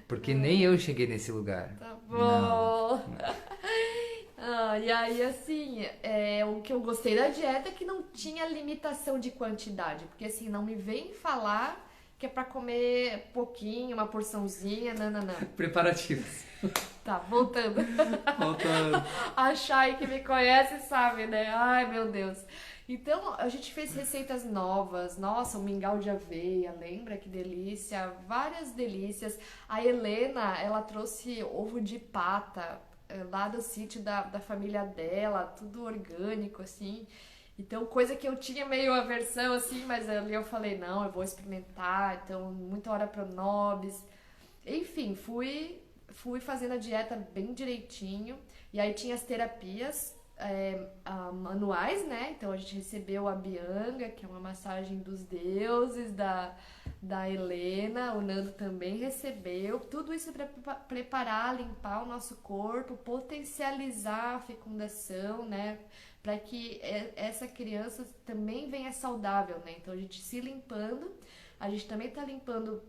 Porque nem eu cheguei nesse lugar. Tá bom. E aí, assim, o que eu gostei da dieta é que não tinha limitação de quantidade. Porque, assim, não me vem falar que é pra comer pouquinho, uma porçãozinha, não. Preparativos. Tá, voltando. Voltando. A Chay que me conhece sabe, né? Ai, meu Deus. Então, a gente fez receitas novas. Nossa, o mingau de aveia, lembra que delícia? Várias delícias. A Helena, ela trouxe ovo de pata lá do sítio da família dela, tudo orgânico, assim. Então, coisa que eu tinha meio aversão, assim, mas ali eu falei, não, eu vou experimentar. Então, muita hora pro nobis. Enfim, fui fazendo a dieta bem direitinho. E aí tinha as terapias manuais, né? Então a gente recebeu a Bianga, que é uma massagem dos deuses, da Helena. O Nando também recebeu. Tudo isso para preparar, limpar o nosso corpo, potencializar a fecundação, né? Para que essa criança também venha saudável, né? Então a gente se limpando, a gente também tá limpando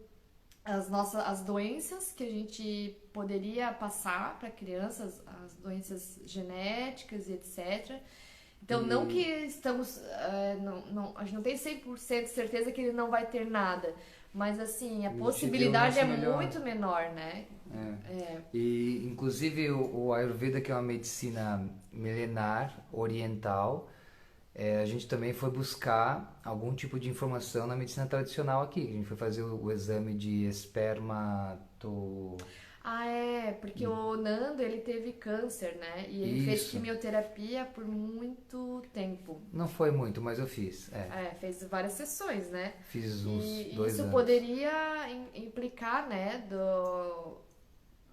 as doenças que a gente poderia passar para crianças, as doenças genéticas e etc. Então, não que estamos... a gente não tem 100% de certeza que ele não vai ter nada, mas assim, a possibilidade é muito menor, né? E, inclusive, o Ayurveda, que é uma medicina milenar, oriental, a gente também foi buscar algum tipo de informação na medicina tradicional aqui. A gente foi fazer o exame de espermato... porque o Nando, ele teve câncer, né? E ele fez quimioterapia por muito tempo. Não foi muito, mas eu fiz. Fez várias sessões, né? Fiz uns 2 anos. Isso poderia implicar, né?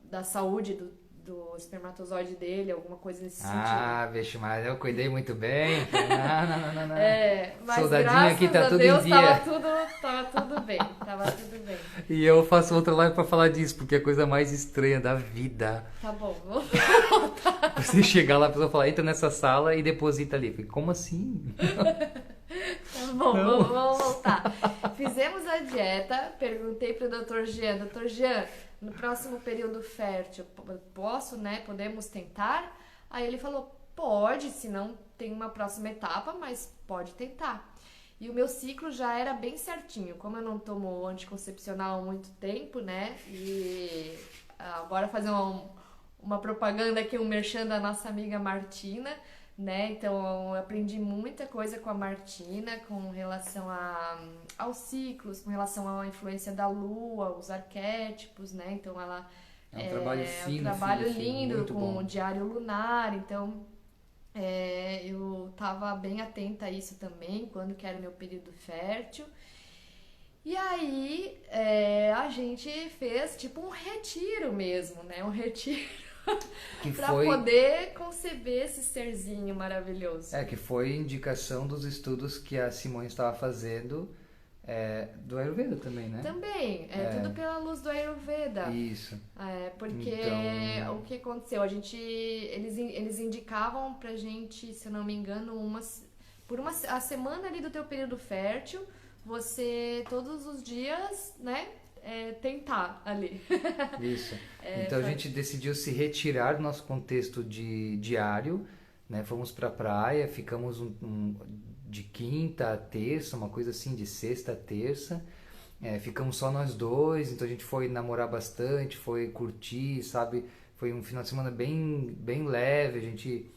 Da saúde do espermatozoide dele, alguma coisa nesse sentido. Vixe, mas eu cuidei muito bem. Não. Mas soldadinho aqui tá tudo Deus, em dia. Tava tudo bem. E eu faço outra live pra falar disso, porque é a coisa mais estranha da vida. Tá bom, vou Você chegar lá, a pessoa falar, entra nessa sala e deposita ali. Falei, como assim? Tá bom, vamos voltar. Fizemos a dieta, perguntei pro Dr. Jean, Dr. Jean, no próximo período fértil, posso, né? Podemos tentar? Aí ele falou, pode, se não tem uma próxima etapa, mas pode tentar. E o meu ciclo já era bem certinho, como eu não tomo anticoncepcional há muito tempo, né? E agora fazer uma propaganda aqui, um merchan da nossa amiga Martina, né? Então eu aprendi muita coisa com a Martina com relação aos ciclos, com relação à influência da lua, os arquétipos, né? Então ela um trabalho fino, um trabalho lindo com bom. o diário lunar. Então eu tava bem atenta a isso também, quando que era meu período fértil. E aí a gente fez tipo um retiro mesmo, né? Um retiro para poder conceber esse serzinho maravilhoso. Que foi indicação dos estudos que a Simone estava fazendo do Ayurveda também, né? Também, tudo pela luz do Ayurveda. Isso. Porque Então... o que aconteceu? Eles indicavam pra gente, se eu não me engano, a semana ali do teu período fértil, você todos os dias, né, tentar ali. Isso. Então a gente decidiu se retirar do nosso contexto diário, né? Fomos pra praia, ficamos de quinta a terça, uma coisa assim, de sexta a terça. Ficamos só nós dois, então a gente foi namorar bastante, foi curtir, sabe? Foi um final de semana bem, bem leve, a gente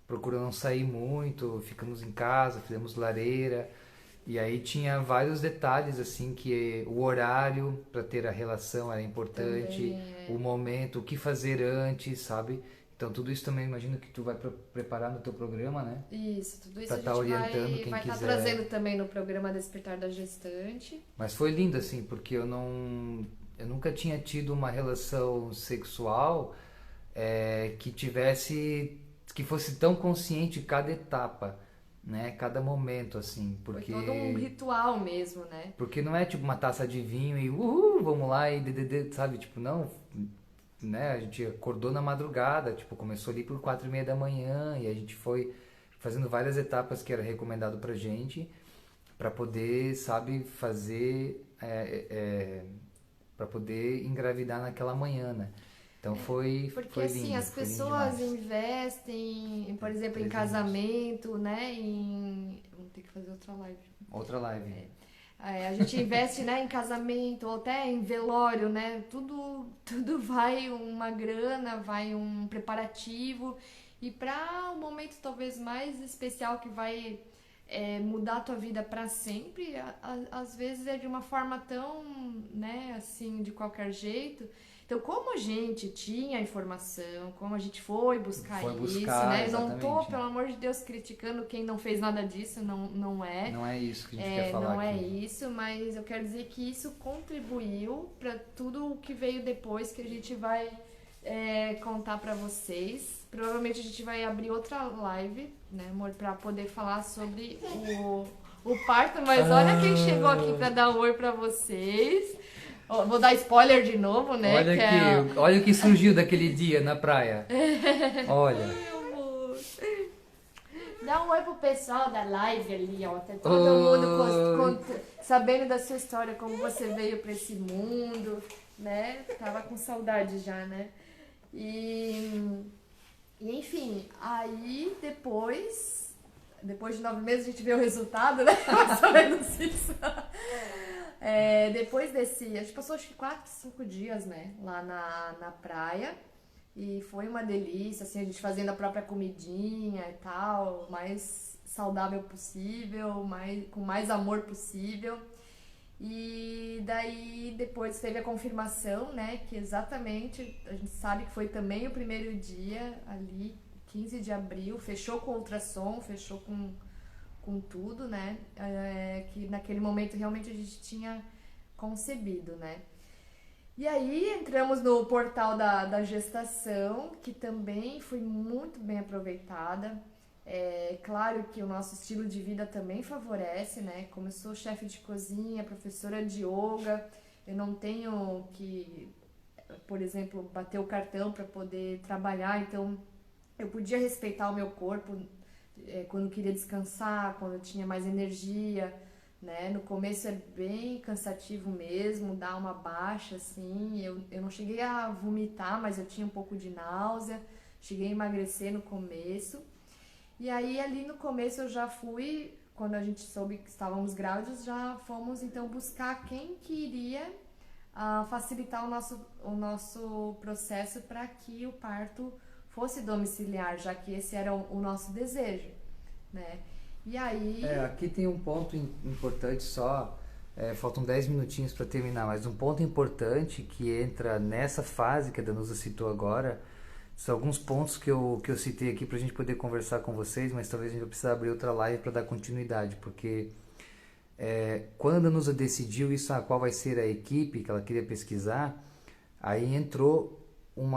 procurou não sair muito, ficamos em casa, fizemos lareira. E aí tinha vários detalhes, assim, que o horário para ter a relação era importante, o momento, o que fazer antes, sabe? Então tudo isso também imagino que tu vai preparar no teu programa, né? Isso, tudo isso pra a gente tá orientando quem vai estar quiser. trazendo também no programa Despertar da Gestante. Mas foi lindo, assim, porque eu nunca tinha tido uma relação sexual que fosse tão consciente cada etapa, né? Cada momento, assim, porque... Foi todo um ritual mesmo, né? Porque não é tipo uma taça de vinho e vamos lá e sabe? Tipo, não, né? A gente acordou na madrugada, tipo, começou ali por 4:30 da manhã e a gente foi fazendo várias etapas que era recomendado pra gente para poder, sabe, fazer para poder engravidar naquela manhã, né? Então foi Porque lindo, assim, as foi lindo pessoas demais. investem, por exemplo, em casamento, né? Vamos ter que fazer outra live. Outra live. A gente investe, né, em casamento ou até em velório, né? Tudo vai uma grana, vai um preparativo. E para o momento talvez mais especial que vai mudar a tua vida para sempre, às vezes é de uma forma tão, né, assim, de qualquer jeito. Então, como a gente tinha informação, como a gente foi buscar isso, né? Não tô, pelo amor de Deus, criticando quem não fez nada disso, não é. Não é isso que a gente quer falar não aqui. é isso, mas eu quero dizer que isso contribuiu para tudo o que veio depois, que a gente vai contar para vocês. Provavelmente a gente vai abrir outra live, né, amor, para poder falar sobre o parto, mas olha quem chegou aqui para dar um oi para vocês. Vou dar spoiler de novo, né? Olha o que surgiu daquele dia na praia. Olha. Ai, amor. Dá um oi pro pessoal da live ali, ó. Tá todo mundo sabendo da sua história, como você veio pra esse mundo, né? Tava com saudade já, né? E enfim, aí depois de 9 meses a gente vê o resultado, né? Mais ou menos isso. Depois a gente passou acho que 4, 5 dias, né, lá na praia, e foi uma delícia, assim, a gente fazendo a própria comidinha e tal, o mais saudável possível, com mais amor possível. E daí depois teve a confirmação, né, que exatamente, a gente sabe que foi também o primeiro dia ali, 15 de abril, fechou com ultrassom, fechou com tudo, né? Que naquele momento realmente a gente tinha concebido, né? E aí entramos no portal da gestação, que também foi muito bem aproveitada. Claro que o nosso estilo de vida também favorece, né? Como eu sou chefe de cozinha, professora de yoga, eu não tenho que, por exemplo, bater o cartão para poder trabalhar, então eu podia respeitar o meu corpo quando queria descansar, quando eu tinha mais energia, né? No começo é bem cansativo mesmo, dá uma baixa, assim. Eu não cheguei a vomitar, mas eu tinha um pouco de náusea, cheguei a emagrecer no começo. E aí, ali no começo, eu já fui, quando a gente soube que estávamos grávidos, já fomos, então, buscar quem queria facilitar o nosso processo para que o parto fosse domiciliar, já que esse era o nosso desejo, né? E aí... Aqui tem um ponto importante só, faltam 10 minutinhos para terminar, mas um ponto importante que entra nessa fase que a Danusa citou agora, são alguns pontos que eu citei aqui para a gente poder conversar com vocês, mas talvez a gente vai precisar abrir outra live para dar continuidade, porque quando a Danusa decidiu isso, qual vai ser a equipe que ela queria pesquisar, aí entrou um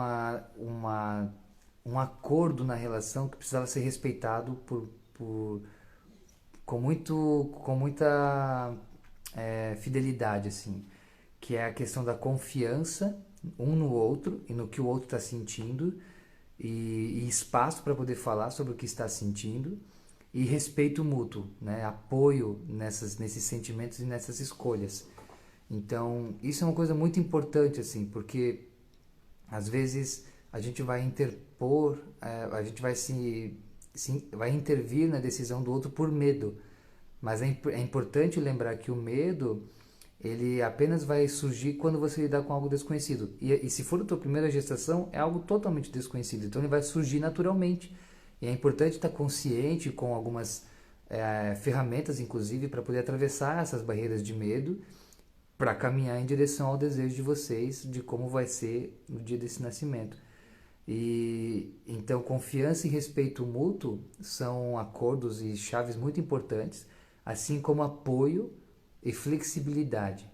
acordo na relação que precisava ser respeitado com muita fidelidade, assim, que é a questão da confiança um no outro e no que o outro está sentindo e espaço para poder falar sobre o que está sentindo e respeito mútuo, né? Apoio nesses sentimentos e nessas escolhas. Então, isso é uma coisa muito importante, assim, porque às vezes a gente vai interpor, a gente vai intervir na decisão do outro por medo. Mas é importante lembrar que o medo, ele apenas vai surgir quando você lidar com algo desconhecido. E se for a tua primeira gestação, é algo totalmente desconhecido. Então ele vai surgir naturalmente. E é importante estar consciente com algumas ferramentas, inclusive, para poder atravessar essas barreiras de medo, para caminhar em direção ao desejo de vocês, de como vai ser no dia desse nascimento. E então confiança e respeito mútuo são acordos e chaves muito importantes, assim como apoio e flexibilidade.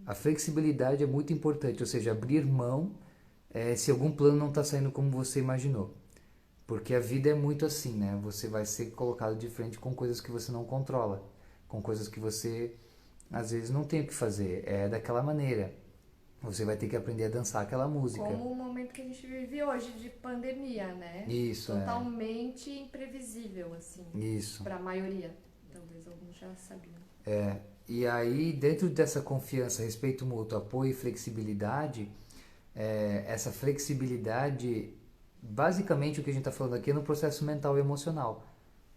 A flexibilidade é muito importante, ou seja, abrir mão se algum plano não está saindo como você imaginou. Porque a vida é muito assim, né? Você vai ser colocado de frente com coisas que você não controla, com coisas que você às vezes não tem o que fazer, é daquela maneira. Você vai ter que aprender a dançar aquela música. Como o momento que a gente vive hoje de pandemia, né? Isso, totalmente imprevisível, assim. Isso. Para a maioria. Talvez alguns já sabiam. E aí, dentro dessa confiança, respeito mútuo, apoio e flexibilidade, essa flexibilidade, basicamente o que a gente está falando aqui é no processo mental e emocional.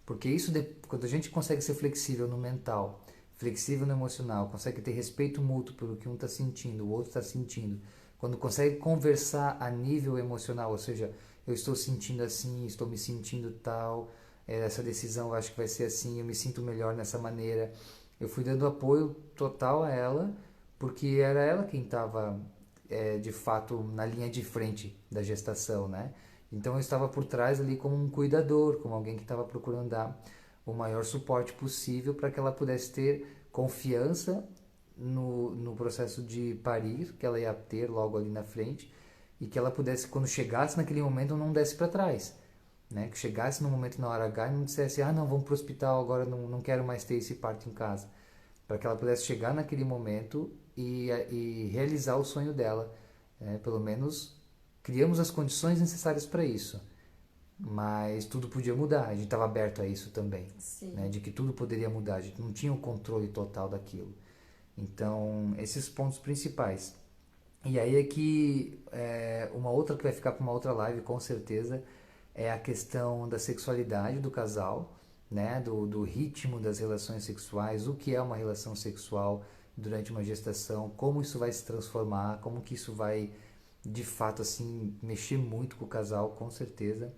Porque isso, quando a gente consegue ser flexível no mental, flexível no emocional, consegue ter respeito mútuo pelo que um está sentindo, o outro está sentindo, quando consegue conversar a nível emocional, ou seja, eu estou sentindo assim, estou me sentindo tal, essa decisão eu acho que vai ser assim, eu me sinto melhor nessa maneira. Eu fui dando apoio total a ela, porque era ela quem estava, de fato, na linha de frente da gestação, né? Então eu estava por trás ali como um cuidador, como alguém que estava procurando dar o maior suporte possível para que ela pudesse ter confiança no processo de parir, que ela ia ter logo ali na frente, e que ela pudesse, quando chegasse naquele momento, não desse para trás. Né? Que chegasse no momento na hora H e não dissesse, não, vamos para o hospital agora, não quero mais ter esse parto em casa. Para que ela pudesse chegar naquele momento e realizar o sonho dela. Pelo menos criamos as condições necessárias para isso. Mas tudo podia mudar, a gente estava aberto a isso também. Né? De que tudo poderia mudar, a gente não tinha o controle total daquilo. Então, esses pontos principais. E aí é que uma outra que vai ficar para uma outra live, com certeza, é a questão da sexualidade do casal, né? do ritmo das relações sexuais, o que é uma relação sexual durante uma gestação, como isso vai se transformar, como que isso vai, de fato, assim, mexer muito com o casal, com certeza.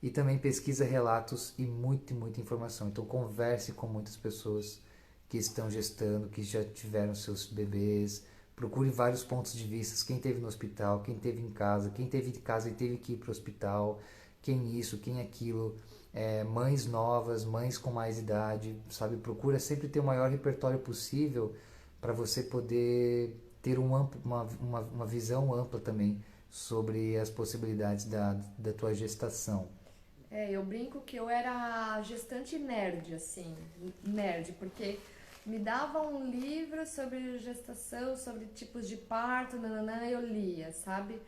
E também pesquisa relatos e muita informação. Então converse com muitas pessoas que estão gestando, que já tiveram seus bebês. Procure vários pontos de vista. Quem esteve no hospital, quem esteve em casa, quem esteve em casa e teve que ir para o hospital, quem isso, quem aquilo. Mães novas, mães com mais idade, sabe? Procura sempre ter o maior repertório possível para você poder ter uma visão ampla também sobre as possibilidades da tua gestação. Eu brinco que eu era gestante nerd, assim, porque me davam um livro sobre gestação, sobre tipos de parto, eu lia, sabe?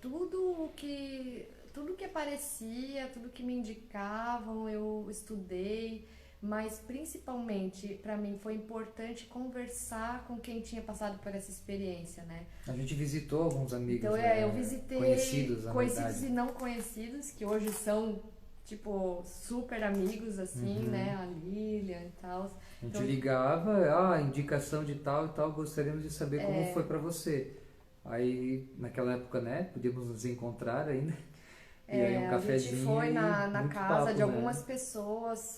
Tudo que aparecia, tudo que me indicavam, eu estudei, mas principalmente para mim foi importante conversar com quem tinha passado por essa experiência, né? A gente visitou alguns amigos, então, eu visitei conhecidos e não conhecidos, que hoje são tipo super amigos, assim, né? A Lilian e tal. A gente ligava, indicação de tal e tal, gostaríamos de saber como foi para você. Aí, naquela época, né, podíamos nos encontrar ainda. E aí um cafezinho. A gente foi na casa papo, de algumas pessoas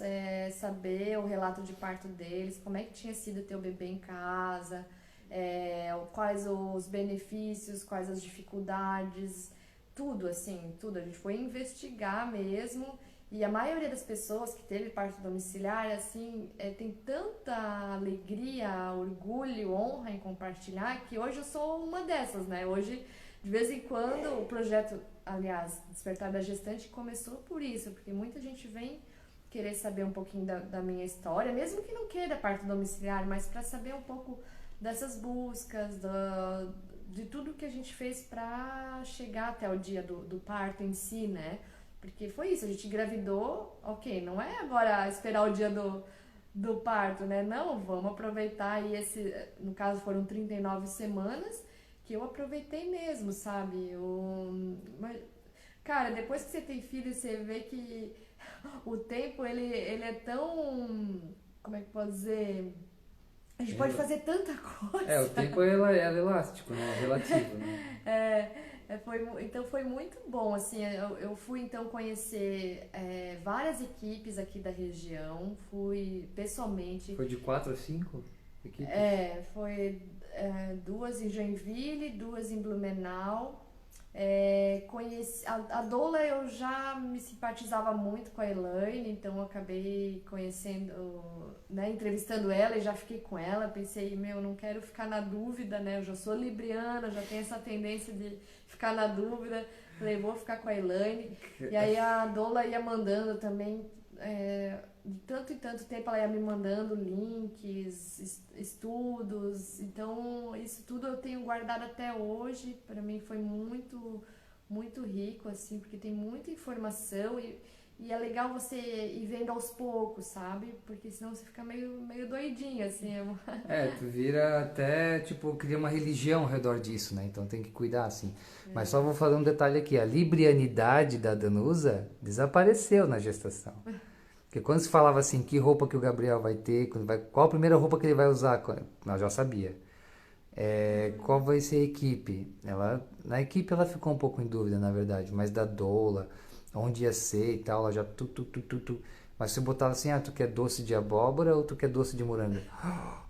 saber o relato de parto deles, como é que tinha sido ter o bebê em casa, quais os benefícios, quais as dificuldades, tudo assim, tudo. A gente foi investigar mesmo. E a maioria das pessoas que teve parto domiciliar, assim, tem tanta alegria, orgulho, honra em compartilhar, que hoje eu sou uma dessas, né? Hoje, de vez em quando, o projeto, aliás, Despertar da Gestante, começou por isso, porque muita gente vem querer saber um pouquinho da minha história, mesmo que não queira parto domiciliar, mas para saber um pouco dessas buscas, de tudo que a gente fez para chegar até o dia do parto em si, né? Porque foi isso, a gente engravidou, ok, não é agora esperar o dia do parto, né? Não, vamos aproveitar aí no caso foram 39 semanas, que eu aproveitei mesmo, sabe? Cara, depois que você tem filho, você vê que o tempo, ele é tão, como é que pode dizer? A gente pode fazer tanta coisa. O tempo é elástico, né? É relativo, né? Então foi muito bom, assim, eu fui então conhecer várias equipes aqui da região, fui pessoalmente. Foi de 4 a 5 equipes? Foi 2 em Joinville, 2 em Blumenau. Conheci a doula, eu já me simpatizava muito com a Elaine, então eu acabei conhecendo, né, entrevistando ela e já fiquei com ela. Pensei, não quero ficar na dúvida, né? Eu já sou libriana, já tenho essa tendência de ficar na dúvida. Falei, vou ficar com a Elaine. E aí a doula ia mandando também, de tanto em tanto tempo ela ia me mandando links, estudos. Então isso tudo eu tenho guardado até hoje. Para mim foi muito, muito rico, assim, porque tem muita informação e é legal você ir vendo aos poucos, sabe? Porque senão você fica meio doidinho, assim. Tu vira até, tipo, cria uma religião ao redor disso, né? Então tem que cuidar, assim. Mas só vou falar um detalhe aqui. A librianidade da Danusa desapareceu na gestação. Porque quando se falava assim, que roupa que o Gabriel vai ter, qual a primeira roupa que ele vai usar, nós já sabia. Qual vai ser a equipe? Na equipe ela ficou um pouco em dúvida, na verdade, mas da doula, onde ia ser e tal, ela já Mas você botava assim, tu quer doce de abóbora ou tu quer doce de morango?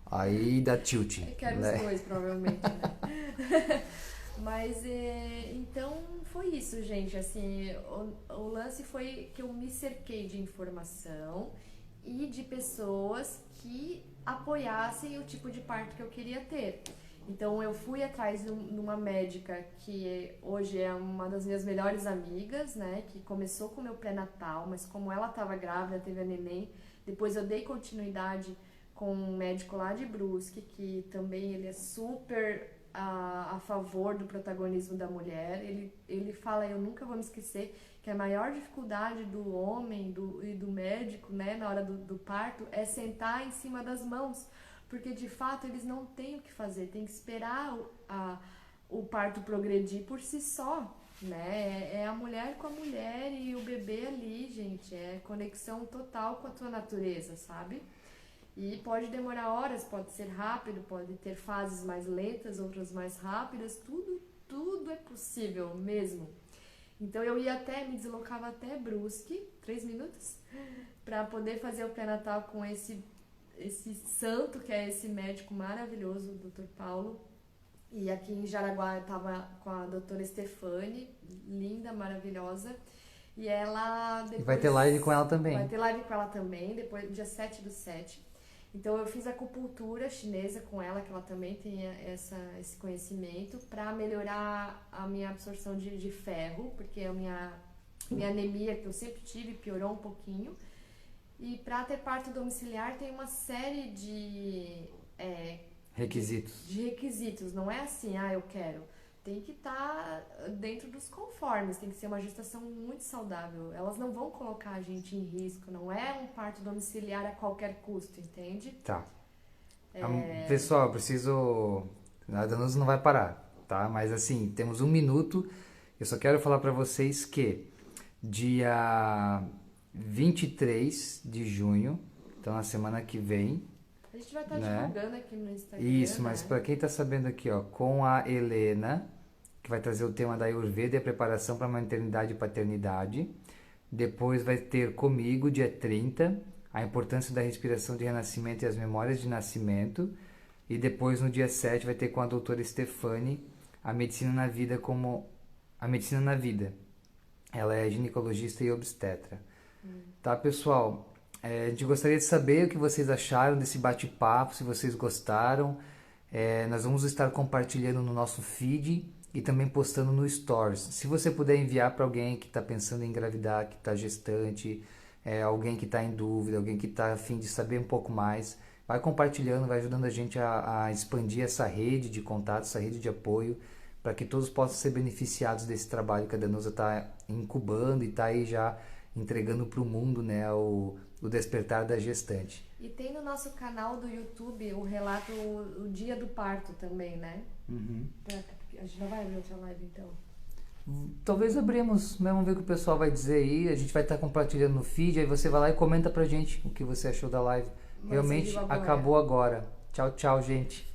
Aí dá tilt. Eu quero os dois, provavelmente, né? Mas, então, foi isso, gente, assim, o lance foi que eu me cerquei de informação e de pessoas que apoiassem o tipo de parto que eu queria ter. Então, eu fui atrás de uma médica que hoje é uma das minhas melhores amigas, né, que começou com o meu pré-natal, mas como ela estava grávida, teve a neném, depois eu dei continuidade com um médico lá de Brusque, que também ele é super a favor do protagonismo da mulher. Ele fala, eu nunca vou me esquecer, que a maior dificuldade do homem e do médico, né, na hora do parto é sentar em cima das mãos, porque de fato eles não têm o que fazer, tem que esperar o parto progredir por si só, né? É a mulher com a mulher e o bebê ali, gente, é conexão total com a tua natureza, sabe? E pode demorar horas, pode ser rápido, pode ter fases mais lentas, outras mais rápidas, tudo é possível mesmo. Então eu me deslocava até Brusque, 3 minutos, para poder fazer o pré-natal com esse santo, que é esse médico maravilhoso, o Dr. Paulo. E aqui em Jaraguá eu estava com a doutora Stefani, linda, maravilhosa. E ela depois... E vai ter live com ela também. Vai ter live com ela também, depois, dia 7/7. Então eu fiz acupuntura chinesa com ela, que ela também tem esse conhecimento, para melhorar a minha absorção de ferro, porque a minha anemia que eu sempre tive piorou um pouquinho. E para ter parto domiciliar tem uma série de requisitos. Não é assim, eu quero. Tem que estar dentro dos conformes, tem que ser uma gestação muito saudável. Elas não vão colocar a gente em risco, não é um parto domiciliar a qualquer custo, entende? Tá. Pessoal, eu preciso... A Danusa não vai parar, tá? Mas assim, temos 1 minuto. Eu só quero falar pra vocês que dia 23 de junho, então na semana que vem... A gente vai estar divulgando aqui no Instagram. Isso, mas pra quem tá sabendo aqui, com a Helena, que vai trazer o tema da Ayurveda e a preparação para maternidade e paternidade. Depois vai ter comigo, dia 30, a importância da respiração de renascimento e as memórias de nascimento. E depois, no dia 7, vai ter com a doutora Stefani, a medicina na vida a medicina na vida. Ela é ginecologista e obstetra. Tá, pessoal? A gente gostaria de saber o que vocês acharam desse bate-papo, se vocês gostaram. Nós vamos estar compartilhando no nosso feed e também postando no Stories. Se você puder enviar para alguém que está pensando em engravidar, que está gestante, alguém que está em dúvida, alguém que está a fim de saber um pouco mais, vai compartilhando, vai ajudando a gente a expandir essa rede de contatos, essa rede de apoio, para que todos possam ser beneficiados desse trabalho que a Danusa está incubando e está aí já entregando para o mundo, né, o despertar da gestante. E tem no nosso canal do YouTube o relato, o dia do parto também, né? A gente não vai abrir outra live, então? Talvez abrimos, mas vamos ver o que o pessoal vai dizer aí. A gente vai estar compartilhando no feed, aí você vai lá e comenta pra gente o que você achou da live. Realmente acabou agora. Tchau, tchau, gente.